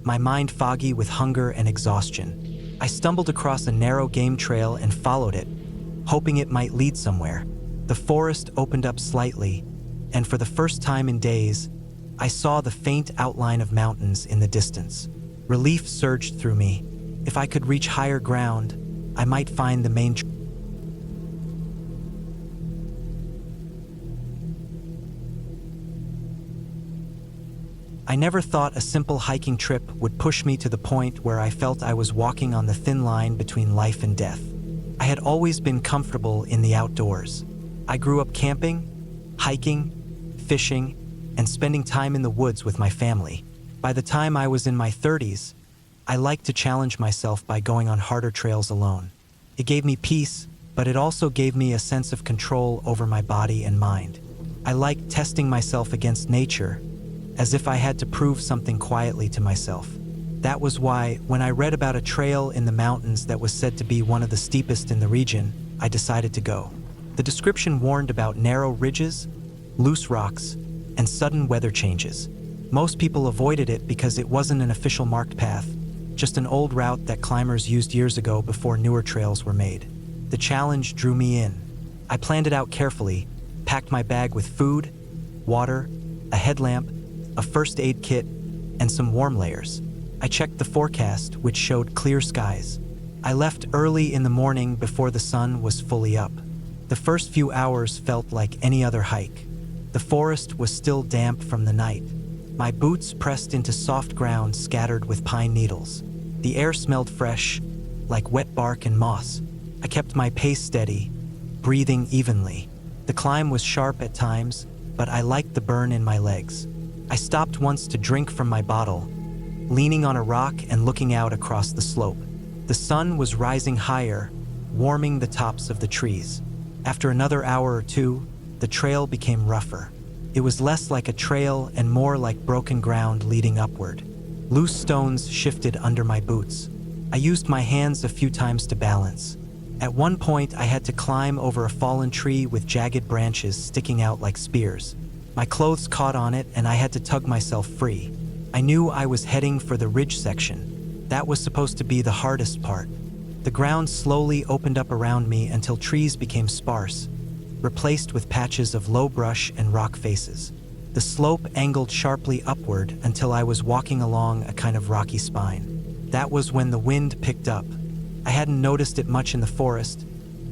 my mind foggy with hunger and exhaustion. I stumbled across a narrow game trail and followed it, hoping it might lead somewhere. The forest opened up slightly, and for the first time in days, I saw the faint outline of mountains in the distance. Relief surged through me. If I could reach higher ground, I might find the main I never thought a simple hiking trip would push me to the point where I felt I was walking on the thin line between life and death. I had always been comfortable in the outdoors. I grew up camping, hiking, fishing, and spending time in the woods with my family. By the time I was in my 30s, I liked to challenge myself by going on harder trails alone. It gave me peace, but it also gave me a sense of control over my body and mind. I liked testing myself against nature, as if I had to prove something quietly to myself. That was why, when I read about a trail in the mountains that was said to be one of the steepest in the region, I decided to go. The description warned about narrow ridges, loose rocks, and sudden weather changes. Most people avoided it because it wasn't an official marked path, just an old route that climbers used years ago before newer trails were made. The challenge drew me in. I planned it out carefully, packed my bag with food, water, a headlamp, a first aid kit, and some warm layers. I checked the forecast, which showed clear skies. I left early in the morning before the sun was fully up. The first few hours felt like any other hike. The forest was still damp from the night. My boots pressed into soft ground scattered with pine needles. The air smelled fresh, like wet bark and moss. I kept my pace steady, breathing evenly. The climb was sharp at times, but I liked the burn in my legs. I stopped once to drink from my bottle, leaning on a rock and looking out across the slope. The sun was rising higher, warming the tops of the trees. After another hour or two, the trail became rougher. It was less like a trail and more like broken ground leading upward. Loose stones shifted under my boots. I used my hands a few times to balance. At one point, I had to climb over a fallen tree with jagged branches sticking out like spears. My clothes caught on it and I had to tug myself free. I knew I was heading for the ridge section. That was supposed to be the hardest part. The ground slowly opened up around me until trees became sparse, replaced with patches of low brush and rock faces. The slope angled sharply upward until I was walking along a kind of rocky spine. That was when the wind picked up. I hadn't noticed it much in the forest,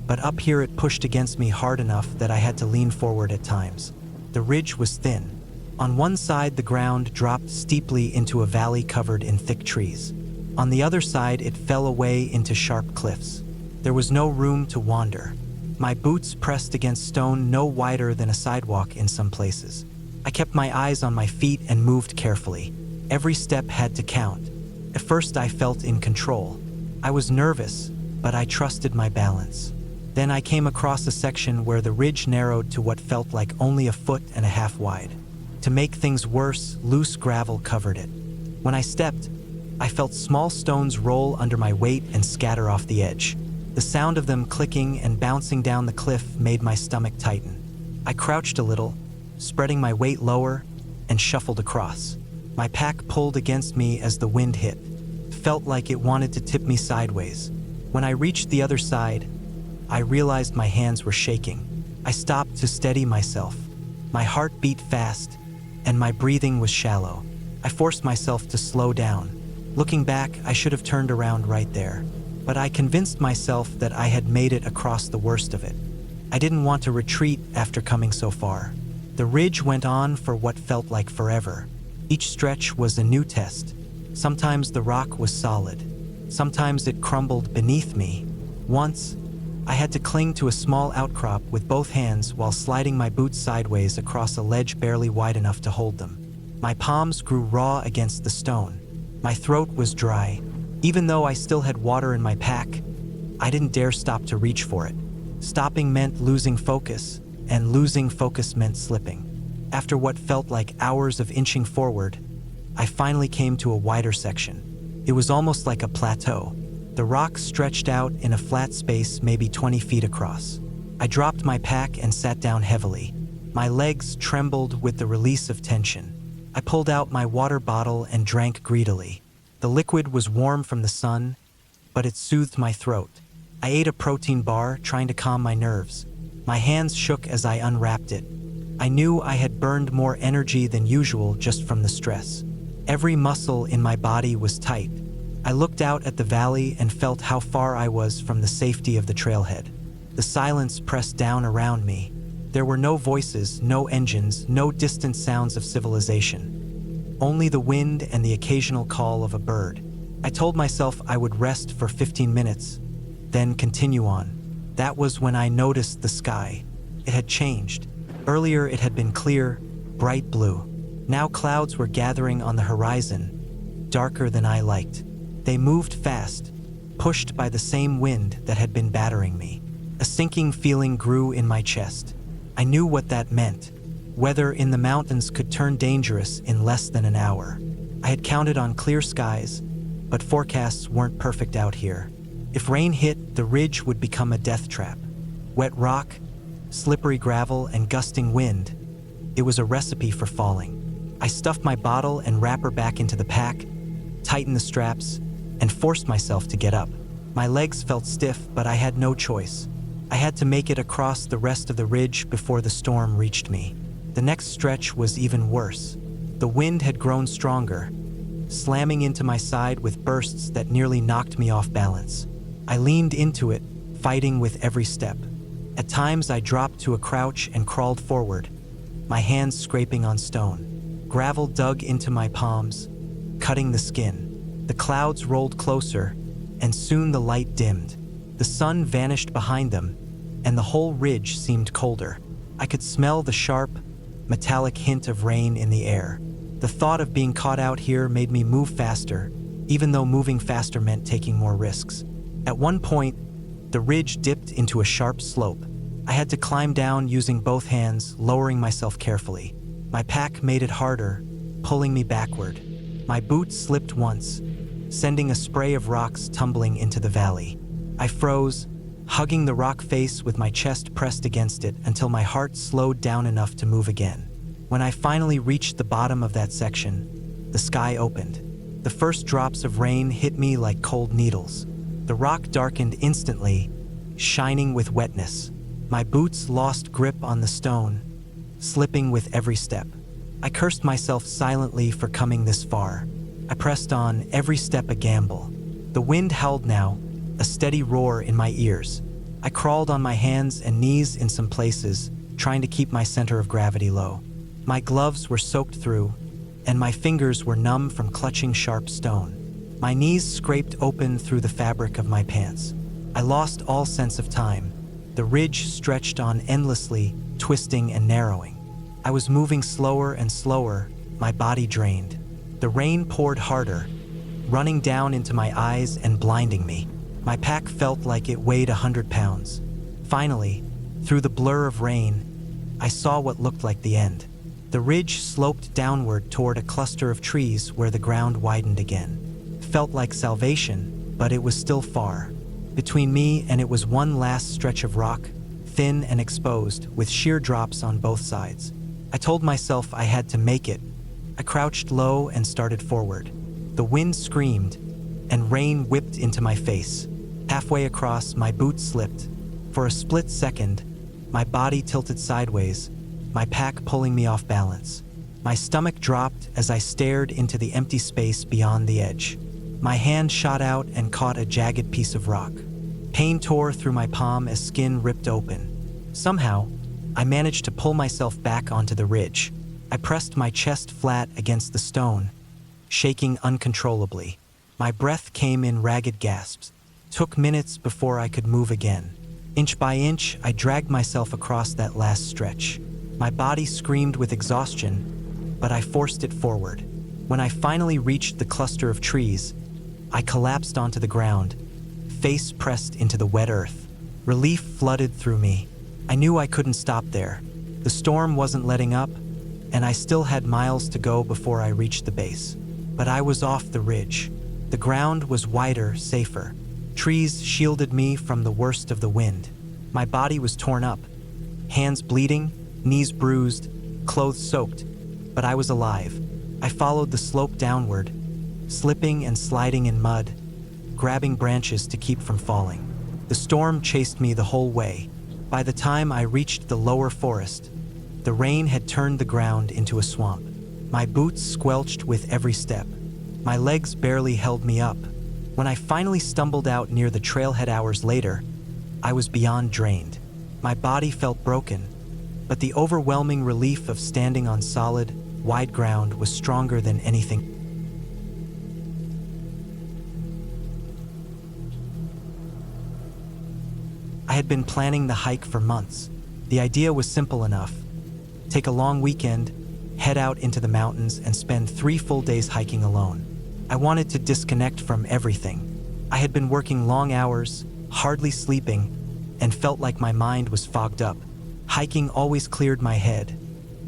but up here it pushed against me hard enough that I had to lean forward at times. The ridge was thin. On one side, the ground dropped steeply into a valley covered in thick trees. On the other side, it fell away into sharp cliffs. There was no room to wander. My boots pressed against stone no wider than a sidewalk in some places. I kept my eyes on my feet and moved carefully. Every step had to count. At first, I felt in control. I was nervous, but I trusted my balance. Then I came across a section where the ridge narrowed to what felt like only a foot and a half wide. To make things worse, loose gravel covered it. When I stepped, I felt small stones roll under my weight and scatter off the edge. The sound of them clicking and bouncing down the cliff made my stomach tighten. I crouched a little, spreading my weight lower, and shuffled across. My pack pulled against me as the wind hit. It felt like it wanted to tip me sideways. When I reached the other side, I realized my hands were shaking. I stopped to steady myself. My heart beat fast, and my breathing was shallow. I forced myself to slow down. Looking back, I should have turned around right there. But I convinced myself that I had made it across the worst of it. I didn't want to retreat after coming so far. The ridge went on for what felt like forever. Each stretch was a new test. Sometimes the rock was solid. Sometimes it crumbled beneath me. Once, I had to cling to a small outcrop with both hands while sliding my boots sideways across a ledge barely wide enough to hold them. My palms grew raw against the stone. My throat was dry. Even though I still had water in my pack, I didn't dare stop to reach for it. Stopping meant losing focus, and losing focus meant slipping. After what felt like hours of inching forward, I finally came to a wider section. It was almost like a plateau. The rock stretched out in a flat space maybe 20 feet across. I dropped my pack and sat down heavily. My legs trembled with the release of tension. I pulled out my water bottle and drank greedily. The liquid was warm from the sun, but it soothed my throat. I ate a protein bar, trying to calm my nerves. My hands shook as I unwrapped it. I knew I had burned more energy than usual just from the stress. Every muscle in my body was tight. I looked out at the valley and felt how far I was from the safety of the trailhead. The silence pressed down around me. There were no voices, no engines, no distant sounds of civilization. Only the wind and the occasional call of a bird. I told myself I would rest for 15 minutes, then continue on. That was when I noticed the sky. It had changed. Earlier it had been clear, bright blue. Now clouds were gathering on the horizon, darker than I liked. They moved fast, pushed by the same wind that had been battering me. A sinking feeling grew in my chest. I knew what that meant. Weather in the mountains could turn dangerous in less than an hour. I had counted on clear skies, but forecasts weren't perfect out here. If rain hit, the ridge would become a death trap. Wet rock, slippery gravel, and gusting wind. It was a recipe for falling. I stuffed my bottle and wrapper back into the pack, tightened the straps, and forced myself to get up. My legs felt stiff, but I had no choice. I had to make it across the rest of the ridge before the storm reached me. The next stretch was even worse. The wind had grown stronger, slamming into my side with bursts that nearly knocked me off balance. I leaned into it, fighting with every step. At times I dropped to a crouch and crawled forward, my hands scraping on stone. Gravel dug into my palms, cutting the skin. The clouds rolled closer, and soon the light dimmed. The sun vanished behind them, and the whole ridge seemed colder. I could smell the sharp, metallic hint of rain in the air. The thought of being caught out here made me move faster, even though moving faster meant taking more risks. At one point, the ridge dipped into a sharp slope. I had to climb down using both hands, lowering myself carefully. My pack made it harder, pulling me backward. My boots slipped once, sending a spray of rocks tumbling into the valley. I froze, hugging the rock face with my chest pressed against it until my heart slowed down enough to move again. When I finally reached the bottom of that section, the sky opened. The first drops of rain hit me like cold needles. The rock darkened instantly, shining with wetness. My boots lost grip on the stone, slipping with every step. I cursed myself silently for coming this far. I pressed on, every step a gamble. The wind howled now, a steady roar in my ears. I crawled on my hands and knees in some places, trying to keep my center of gravity low. My gloves were soaked through, and my fingers were numb from clutching sharp stone. My knees scraped open through the fabric of my pants. I lost all sense of time. The ridge stretched on endlessly, twisting and narrowing. I was moving slower and slower, my body drained. The rain poured harder, running down into my eyes and blinding me. My pack felt like it weighed 100 pounds. Finally, through the blur of rain, I saw what looked like the end. The ridge sloped downward toward a cluster of trees where the ground widened again. It felt like salvation, but it was still far. Between me and it was one last stretch of rock, thin and exposed, with sheer drops on both sides. I told myself I had to make it. I crouched low and started forward. The wind screamed, and rain whipped into my face. Halfway across, my boot slipped. For a split second, my body tilted sideways, my pack pulling me off balance. My stomach dropped as I stared into the empty space beyond the edge. My hand shot out and caught a jagged piece of rock. Pain tore through my palm as skin ripped open. Somehow, I managed to pull myself back onto the ridge. I pressed my chest flat against the stone, shaking uncontrollably. My breath came in ragged gasps. It took minutes before I could move again. Inch by inch, I dragged myself across that last stretch. My body screamed with exhaustion, but I forced it forward. When I finally reached the cluster of trees, I collapsed onto the ground, face pressed into the wet earth. Relief flooded through me. I knew I couldn't stop there. The storm wasn't letting up, and I still had miles to go before I reached the base. But I was off the ridge. The ground was wider, safer. Trees shielded me from the worst of the wind. My body was torn up, hands bleeding, knees bruised, clothes soaked, but I was alive. I followed the slope downward, slipping and sliding in mud, grabbing branches to keep from falling. The storm chased me the whole way. By the time I reached the lower forest, the rain had turned the ground into a swamp. My boots squelched with every step. My legs barely held me up, When I finally stumbled out near the trailhead hours later, I was beyond drained. My body felt broken, but the overwhelming relief of standing on solid, wide ground was stronger than anything. I had been planning the hike for months. The idea was simple enough. Take a long weekend, head out into the mountains, and spend 3 full days hiking alone. I wanted to disconnect from everything. I had been working long hours, hardly sleeping, and felt like my mind was fogged up. Hiking always cleared my head,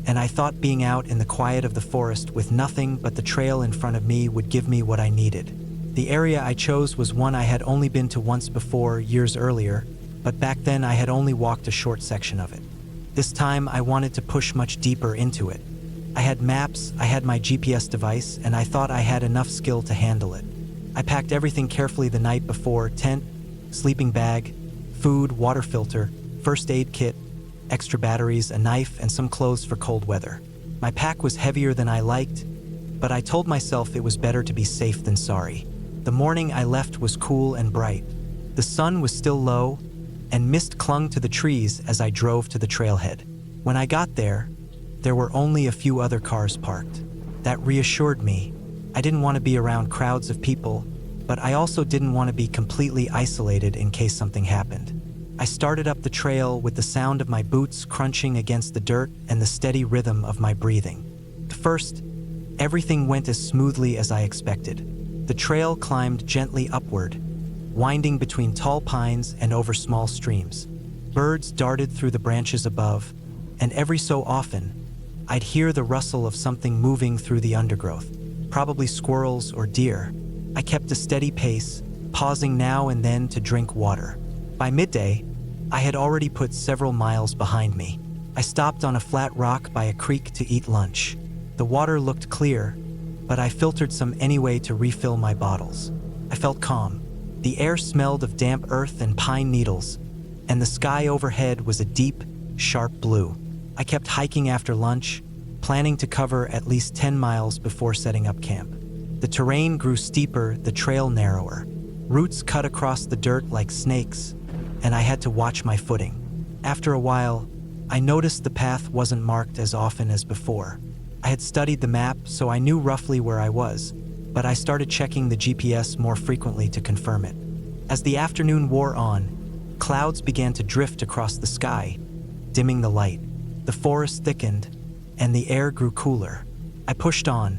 and I thought being out in the quiet of the forest with nothing but the trail in front of me would give me what I needed. The area I chose was one I had only been to once before, years earlier, but back then I had only walked a short section of it. This time I wanted to push much deeper into it. I had maps, I had my GPS device, and I thought I had enough skill to handle it. I packed everything carefully the night before: tent, sleeping bag, food, water filter, first aid kit, extra batteries, a knife, and some clothes for cold weather. My pack was heavier than I liked, but I told myself it was better to be safe than sorry. The morning I left was cool and bright. The sun was still low, and mist clung to the trees as I drove to the trailhead. When I got there were only a few other cars parked. That reassured me. I didn't want to be around crowds of people, but I also didn't want to be completely isolated in case something happened. I started up the trail with the sound of my boots crunching against the dirt and the steady rhythm of my breathing. At first, everything went as smoothly as I expected. The trail climbed gently upward, winding between tall pines and over small streams. Birds darted through the branches above, and every so often, I'd hear the rustle of something moving through the undergrowth, probably squirrels or deer. I kept a steady pace, pausing now and then to drink water. By midday, I had already put several miles behind me. I stopped on a flat rock by a creek to eat lunch. The water looked clear, but I filtered some anyway to refill my bottles. I felt calm. The air smelled of damp earth and pine needles, and the sky overhead was a deep, sharp blue. I kept hiking after lunch, planning to cover at least 10 miles before setting up camp. The terrain grew steeper, the trail narrower. Roots cut across the dirt like snakes, and I had to watch my footing. After a while, I noticed the path wasn't marked as often as before. I had studied the map, so I knew roughly where I was, but I started checking the GPS more frequently to confirm it. As the afternoon wore on, clouds began to drift across the sky, dimming the light. The forest thickened, and the air grew cooler. I pushed on,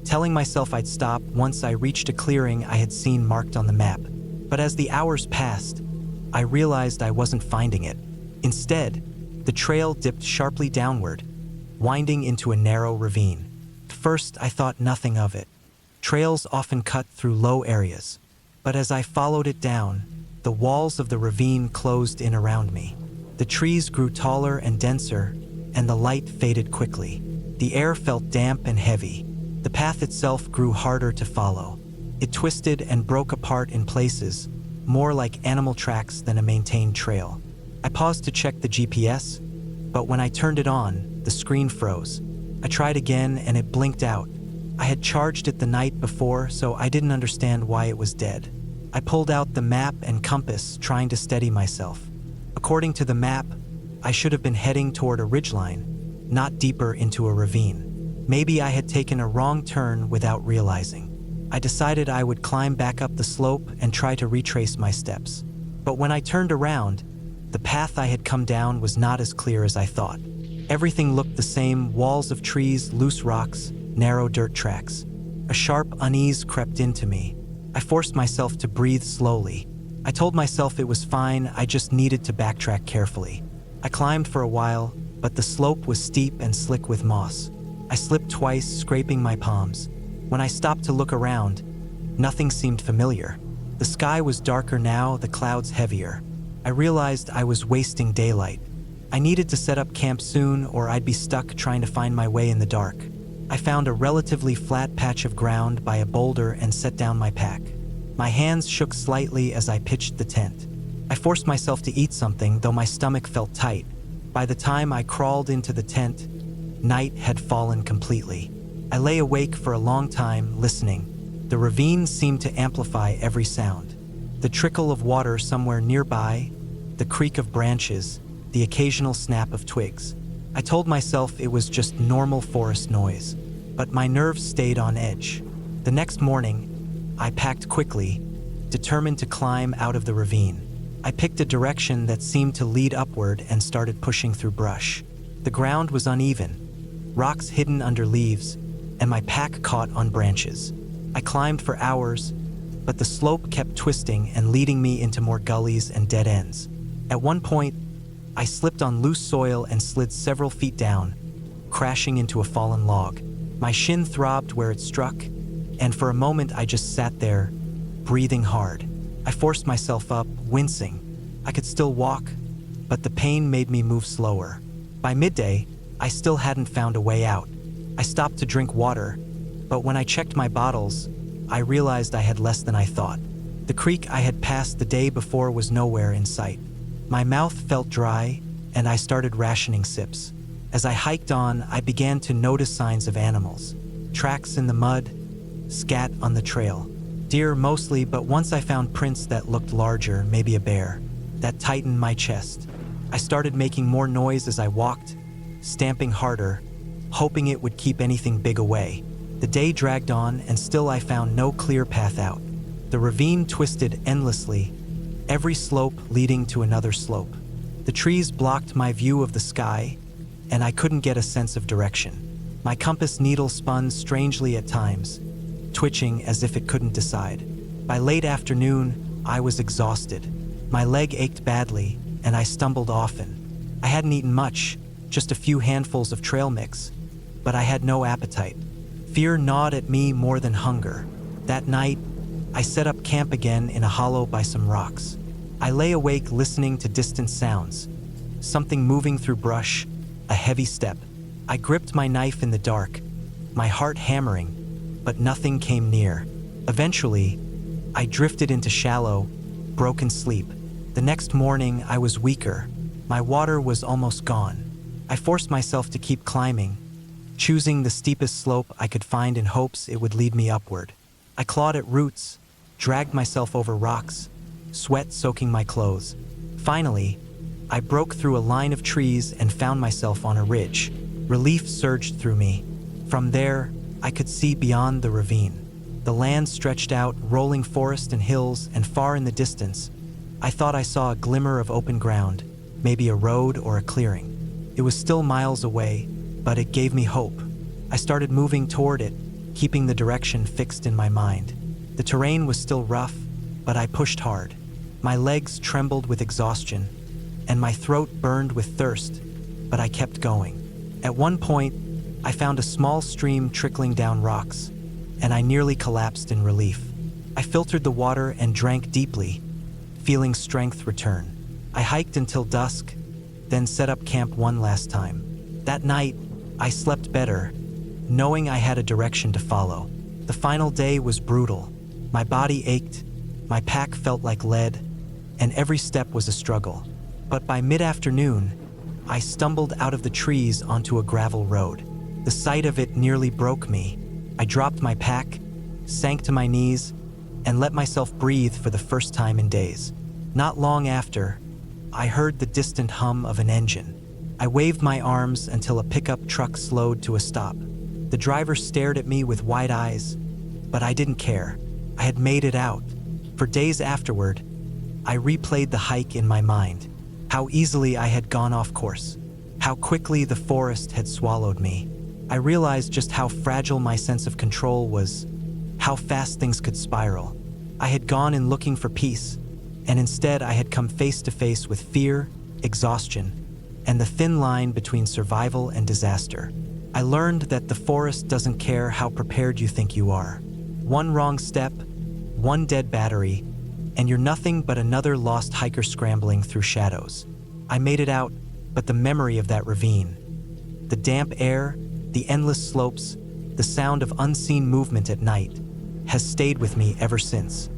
telling myself I'd stop once I reached a clearing I had seen marked on the map. But as the hours passed, I realized I wasn't finding it. Instead, the trail dipped sharply downward, winding into a narrow ravine. At first, I thought nothing of it. Trails often cut through low areas. But as I followed it down, the walls of the ravine closed in around me. The trees grew taller and denser, and the light faded quickly. The air felt damp and heavy. The path itself grew harder to follow. It twisted and broke apart in places, more like animal tracks than a maintained trail. I paused to check the GPS, but when I turned it on, the screen froze. I tried again and it blinked out. I had charged it the night before, so I didn't understand why it was dead. I pulled out the map and compass, trying to steady myself. According to the map, I should have been heading toward a ridgeline, not deeper into a ravine. Maybe I had taken a wrong turn without realizing. I decided I would climb back up the slope and try to retrace my steps. But when I turned around, the path I had come down was not as clear as I thought. Everything looked the same: walls of trees, loose rocks, narrow dirt tracks. A sharp unease crept into me. I forced myself to breathe slowly. I told myself it was fine, I just needed to backtrack carefully. I climbed for a while, but the slope was steep and slick with moss. I slipped twice, scraping my palms. When I stopped to look around, nothing seemed familiar. The sky was darker now, the clouds heavier. I realized I was wasting daylight. I needed to set up camp soon, or I'd be stuck trying to find my way in the dark. I found a relatively flat patch of ground by a boulder and set down my pack. My hands shook slightly as I pitched the tent. I forced myself to eat something, though my stomach felt tight. By the time I crawled into the tent, night had fallen completely. I lay awake for a long time, listening. The ravine seemed to amplify every sound. The trickle of water somewhere nearby, the creak of branches, the occasional snap of twigs. I told myself it was just normal forest noise, but my nerves stayed on edge. The next morning, I packed quickly, determined to climb out of the ravine. I picked a direction that seemed to lead upward and started pushing through brush. The ground was uneven, rocks hidden under leaves, and my pack caught on branches. I climbed for hours, but the slope kept twisting and leading me into more gullies and dead ends. At one point, I slipped on loose soil and slid several feet down, crashing into a fallen log. My shin throbbed where it struck, and for a moment I just sat there, breathing hard. I forced myself up, wincing. I could still walk, but the pain made me move slower. By midday, I still hadn't found a way out. I stopped to drink water, but when I checked my bottles, I realized I had less than I thought. The creek I had passed the day before was nowhere in sight. My mouth felt dry, and I started rationing sips. As I hiked on, I began to notice signs of animals. Tracks in the mud, scat on the trail. Deer mostly, but once I found prints that looked larger, maybe a bear. That tightened my chest. I started making more noise as I walked, stamping harder, hoping it would keep anything big away. The day dragged on, and still I found no clear path out. The ravine twisted endlessly, every slope leading to another slope. The trees blocked my view of the sky, and I couldn't get a sense of direction. My compass needle spun strangely at times, twitching as if it couldn't decide. By late afternoon, I was exhausted. My leg ached badly, and I stumbled often. I hadn't eaten much, just a few handfuls of trail mix, but I had no appetite. Fear gnawed at me more than hunger. That night, I set up camp again in a hollow by some rocks. I lay awake listening to distant sounds, something moving through brush, a heavy step. I gripped my knife in the dark, my heart hammering, but nothing came near. Eventually, I drifted into shallow, broken sleep. The next morning, I was weaker. My water was almost gone. I forced myself to keep climbing, choosing the steepest slope I could find in hopes it would lead me upward. I clawed at roots, dragged myself over rocks, sweat soaking my clothes. Finally, I broke through a line of trees and found myself on a ridge. Relief surged through me. From there, I could see beyond the ravine. The land stretched out, rolling forest and hills, and far in the distance, I thought I saw a glimmer of open ground, maybe a road or a clearing. It was still miles away, but it gave me hope. I started moving toward it, keeping the direction fixed in my mind. The terrain was still rough, but I pushed hard. My legs trembled with exhaustion, and my throat burned with thirst, but I kept going. At one point, I found a small stream trickling down rocks, and I nearly collapsed in relief. I filtered the water and drank deeply, feeling strength return. I hiked until dusk, then set up camp one last time. That night, I slept better, knowing I had a direction to follow. The final day was brutal. My body ached, my pack felt like lead, and every step was a struggle. But by mid-afternoon, I stumbled out of the trees onto a gravel road. The sight of it nearly broke me. I dropped my pack, sank to my knees, and let myself breathe for the first time in days. Not long after, I heard the distant hum of an engine. I waved my arms until a pickup truck slowed to a stop. The driver stared at me with wide eyes, but I didn't care. I had made it out. For days afterward, I replayed the hike in my mind. How easily I had gone off course. How quickly the forest had swallowed me. I realized just how fragile my sense of control was, how fast things could spiral. I had gone in looking for peace, and instead I had come face to face with fear, exhaustion, and the thin line between survival and disaster. I learned that the forest doesn't care how prepared you think you are. One wrong step, one dead battery, and you're nothing but another lost hiker scrambling through shadows. I made it out, but the memory of that ravine, the damp air, the endless slopes, the sound of unseen movement at night, has stayed with me ever since.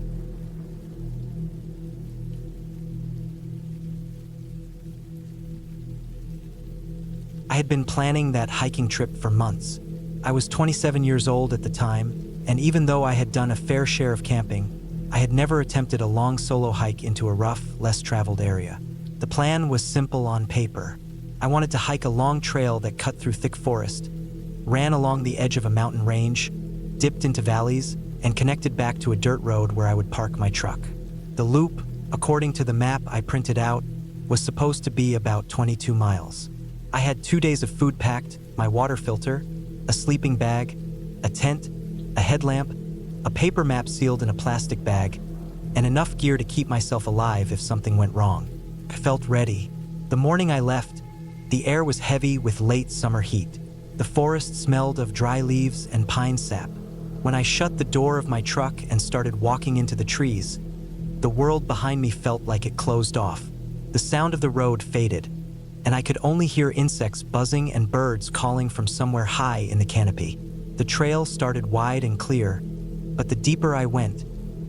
I had been planning that hiking trip for months. I was 27 years old at the time, and even though I had done a fair share of camping, I had never attempted a long solo hike into a rough, less traveled area. The plan was simple on paper. I wanted to hike a long trail that cut through thick forest, ran along the edge of a mountain range, dipped into valleys, and connected back to a dirt road where I would park my truck. The loop, according to the map I printed out, was supposed to be about 22 miles. I had 2 days of food packed, my water filter, a sleeping bag, a tent, a headlamp, a paper map sealed in a plastic bag, and enough gear to keep myself alive if something went wrong. I felt ready. The morning I left, the air was heavy with late summer heat. The forest smelled of dry leaves and pine sap. When I shut the door of my truck and started walking into the trees, the world behind me felt like it closed off. The sound of the road faded, and I could only hear insects buzzing and birds calling from somewhere high in the canopy. The trail started wide and clear, but the deeper I went,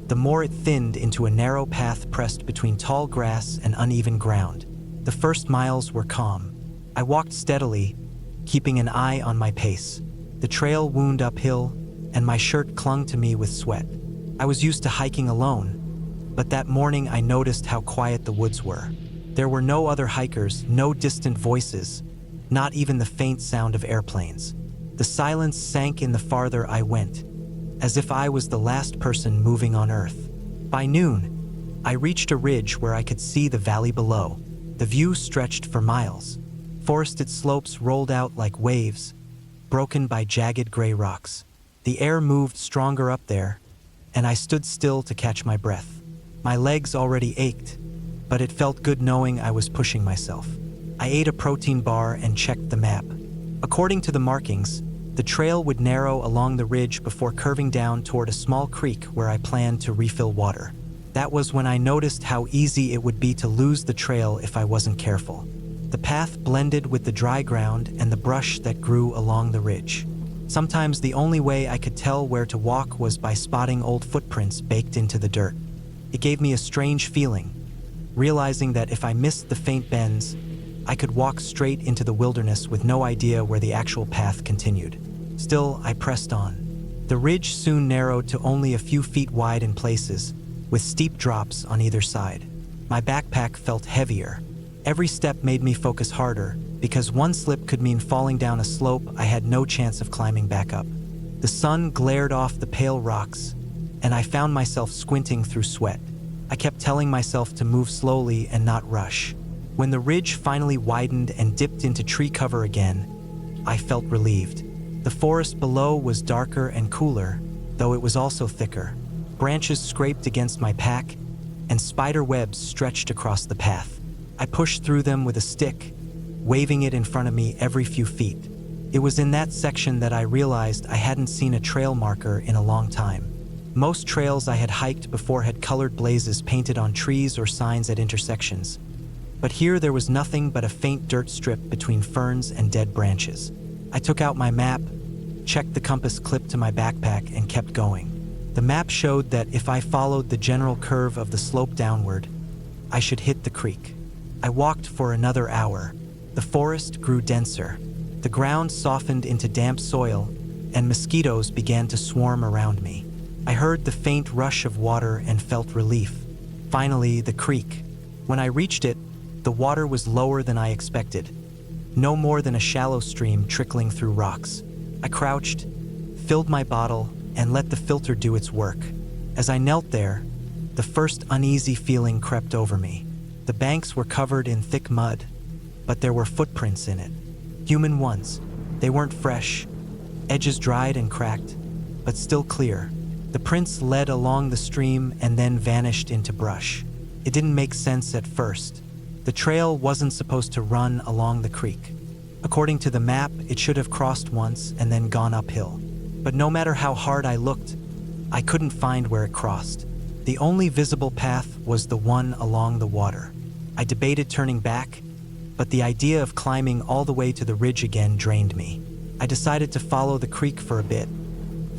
the more it thinned into a narrow path pressed between tall grass and uneven ground. The first miles were calm. I walked steadily, keeping an eye on my pace. The trail wound uphill, and my shirt clung to me with sweat. I was used to hiking alone, but that morning I noticed how quiet the woods were. There were no other hikers, no distant voices, not even the faint sound of airplanes. The silence sank in the farther I went, as if I was the last person moving on Earth. By noon, I reached a ridge where I could see the valley below. The view stretched for miles. Forested slopes rolled out like waves, broken by jagged gray rocks. The air moved stronger up there, and I stood still to catch my breath. My legs already ached, but it felt good knowing I was pushing myself. I ate a protein bar and checked the map. According to the markings, the trail would narrow along the ridge before curving down toward a small creek where I planned to refill water. That was when I noticed how easy it would be to lose the trail if I wasn't careful. The path blended with the dry ground and the brush that grew along the ridge. Sometimes the only way I could tell where to walk was by spotting old footprints baked into the dirt. It gave me a strange feeling, realizing that if I missed the faint bends, I could walk straight into the wilderness with no idea where the actual path continued. Still, I pressed on. The ridge soon narrowed to only a few feet wide in places, with steep drops on either side. My backpack felt heavier. Every step made me focus harder, because one slip could mean falling down a slope I had no chance of climbing back up. The sun glared off the pale rocks, and I found myself squinting through sweat. I kept telling myself to move slowly and not rush. When the ridge finally widened and dipped into tree cover again, I felt relieved. The forest below was darker and cooler, though it was also thicker. Branches scraped against my pack, and spider webs stretched across the path. I pushed through them with a stick, waving it in front of me every few feet. It was in that section that I realized I hadn't seen a trail marker in a long time. Most trails I had hiked before had colored blazes painted on trees or signs at intersections. But here there was nothing but a faint dirt strip between ferns and dead branches. I took out my map, checked the compass clipped to my backpack, and kept going. The map showed that if I followed the general curve of the slope downward, I should hit the creek. I walked for another hour. The forest grew denser. The ground softened into damp soil, and mosquitoes began to swarm around me. I heard the faint rush of water and felt relief. Finally, the creek. When I reached it, the water was lower than I expected, no more than a shallow stream trickling through rocks. I crouched, filled my bottle, and let the filter do its work. As I knelt there, the first uneasy feeling crept over me. The banks were covered in thick mud, but there were footprints in it. Human ones. They weren't fresh, edges dried and cracked, but still clear. The prints led along the stream and then vanished into brush. It didn't make sense at first. The trail wasn't supposed to run along the creek. According to the map, it should have crossed once and then gone uphill. But no matter how hard I looked, I couldn't find where it crossed. The only visible path was the one along the water. I debated turning back, but the idea of climbing all the way to the ridge again drained me. I decided to follow the creek for a bit,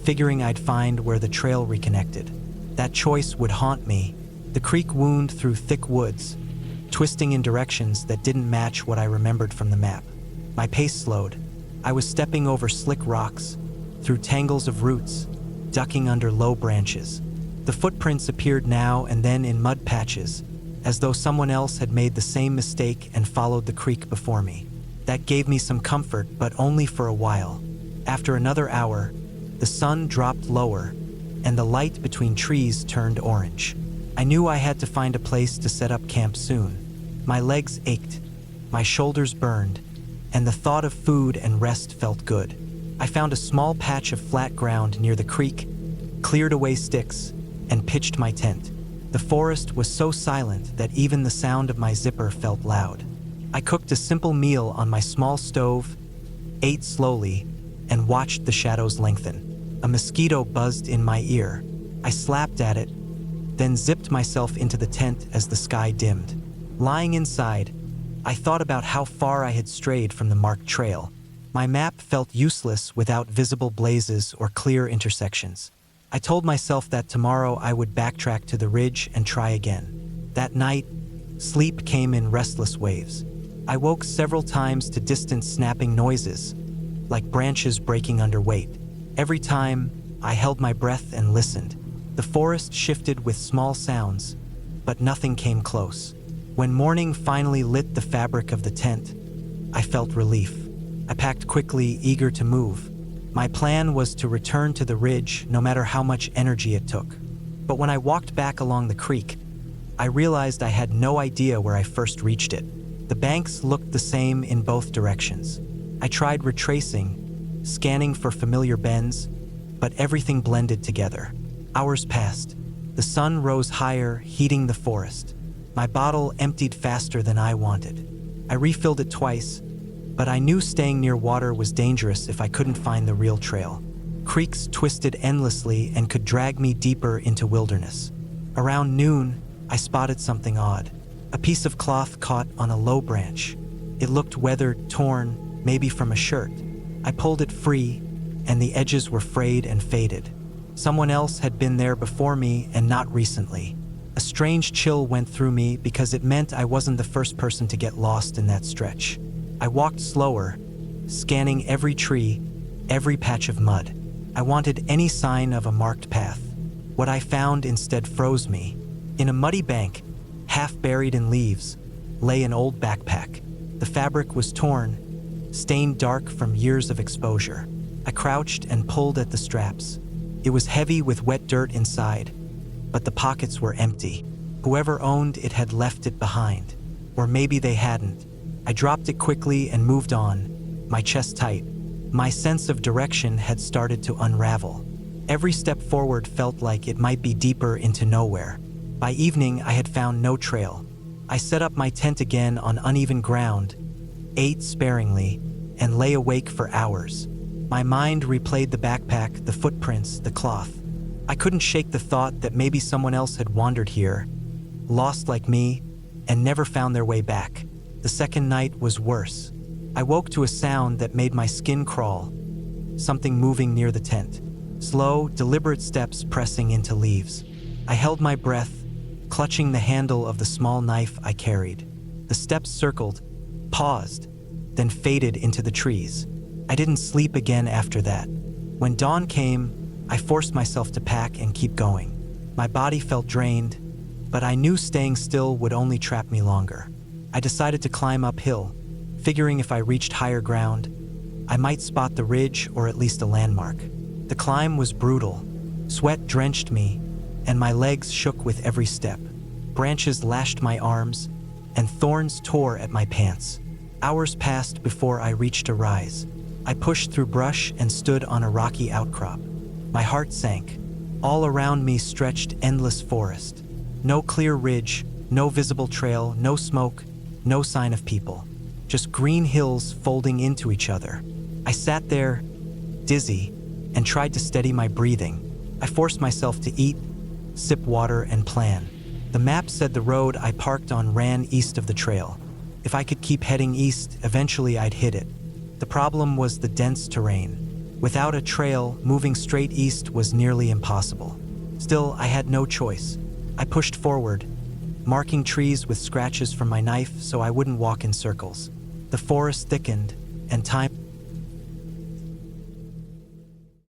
figuring I'd find where the trail reconnected. That choice would haunt me. The creek wound through thick woods, twisting in directions that didn't match what I remembered from the map. My pace slowed. I was stepping over slick rocks, through tangles of roots, ducking under low branches. The footprints appeared now and then in mud patches, as though someone else had made the same mistake and followed the creek before me. That gave me some comfort, but only for a while. After another hour, the sun dropped lower, and the light between trees turned orange. I knew I had to find a place to set up camp soon. My legs ached, my shoulders burned, and the thought of food and rest felt good. I found a small patch of flat ground near the creek, cleared away sticks, and pitched my tent. The forest was so silent that even the sound of my zipper felt loud. I cooked a simple meal on my small stove, ate slowly, and watched the shadows lengthen. A mosquito buzzed in my ear. I slapped at it, then zipped myself into the tent as the sky dimmed. Lying inside, I thought about how far I had strayed from the marked trail. My map felt useless without visible blazes or clear intersections. I told myself that tomorrow I would backtrack to the ridge and try again. That night, sleep came in restless waves. I woke several times to distant snapping noises, like branches breaking under weight. Every time, I held my breath and listened. The forest shifted with small sounds, but nothing came close. When morning finally lit the fabric of the tent, I felt relief. I packed quickly, eager to move. My plan was to return to the ridge, no matter how much energy it took. But when I walked back along the creek, I realized I had no idea where I first reached it. The banks looked the same in both directions. I tried retracing, scanning for familiar bends, but everything blended together. Hours passed. The sun rose higher, heating the forest. My bottle emptied faster than I wanted. I refilled it twice, but I knew staying near water was dangerous if I couldn't find the real trail. Creeks twisted endlessly and could drag me deeper into wilderness. Around noon, I spotted something odd. A piece of cloth caught on a low branch. It looked weathered, torn, maybe from a shirt. I pulled it free, and the edges were frayed and faded. Someone else had been there before me, and not recently. A strange chill went through me because it meant I wasn't the first person to get lost in that stretch. I walked slower, scanning every tree, every patch of mud. I wanted any sign of a marked path. What I found instead froze me. In a muddy bank, half buried in leaves, lay an old backpack. The fabric was torn, stained dark from years of exposure. I crouched and pulled at the straps. It was heavy with wet dirt inside, but the pockets were empty. Whoever owned it had left it behind. Or maybe they hadn't. I dropped it quickly and moved on, my chest tight. My sense of direction had started to unravel. Every step forward felt like it might be deeper into nowhere. By evening, I had found no trail. I set up my tent again on uneven ground, ate sparingly, and lay awake for hours. My mind replayed the backpack, the footprints, the cloth. I couldn't shake the thought that maybe someone else had wandered here, lost like me, and never found their way back. The second night was worse. I woke to a sound that made my skin crawl, something moving near the tent. Slow, deliberate steps pressing into leaves. I held my breath, clutching the handle of the small knife I carried. The steps circled, paused, then faded into the trees. I didn't sleep again after that. When dawn came, I forced myself to pack and keep going. My body felt drained, but I knew staying still would only trap me longer. I decided to climb uphill, figuring if I reached higher ground, I might spot the ridge or at least a landmark. The climb was brutal. Sweat drenched me, and my legs shook with every step. Branches lashed my arms, and thorns tore at my pants. Hours passed before I reached a rise. I pushed through brush and stood on a rocky outcrop. My heart sank. All around me stretched endless forest. No clear ridge, no visible trail, no smoke, no sign of people. Just green hills folding into each other. I sat there, dizzy, and tried to steady my breathing. I forced myself to eat, sip water, and plan. The map said the road I parked on ran east of the trail. If I could keep heading east, eventually I'd hit it. The problem was the dense terrain. Without a trail, moving straight east was nearly impossible. Still, I had no choice. I pushed forward, marking trees with scratches from my knife so I wouldn't walk in circles. The forest thickened, and time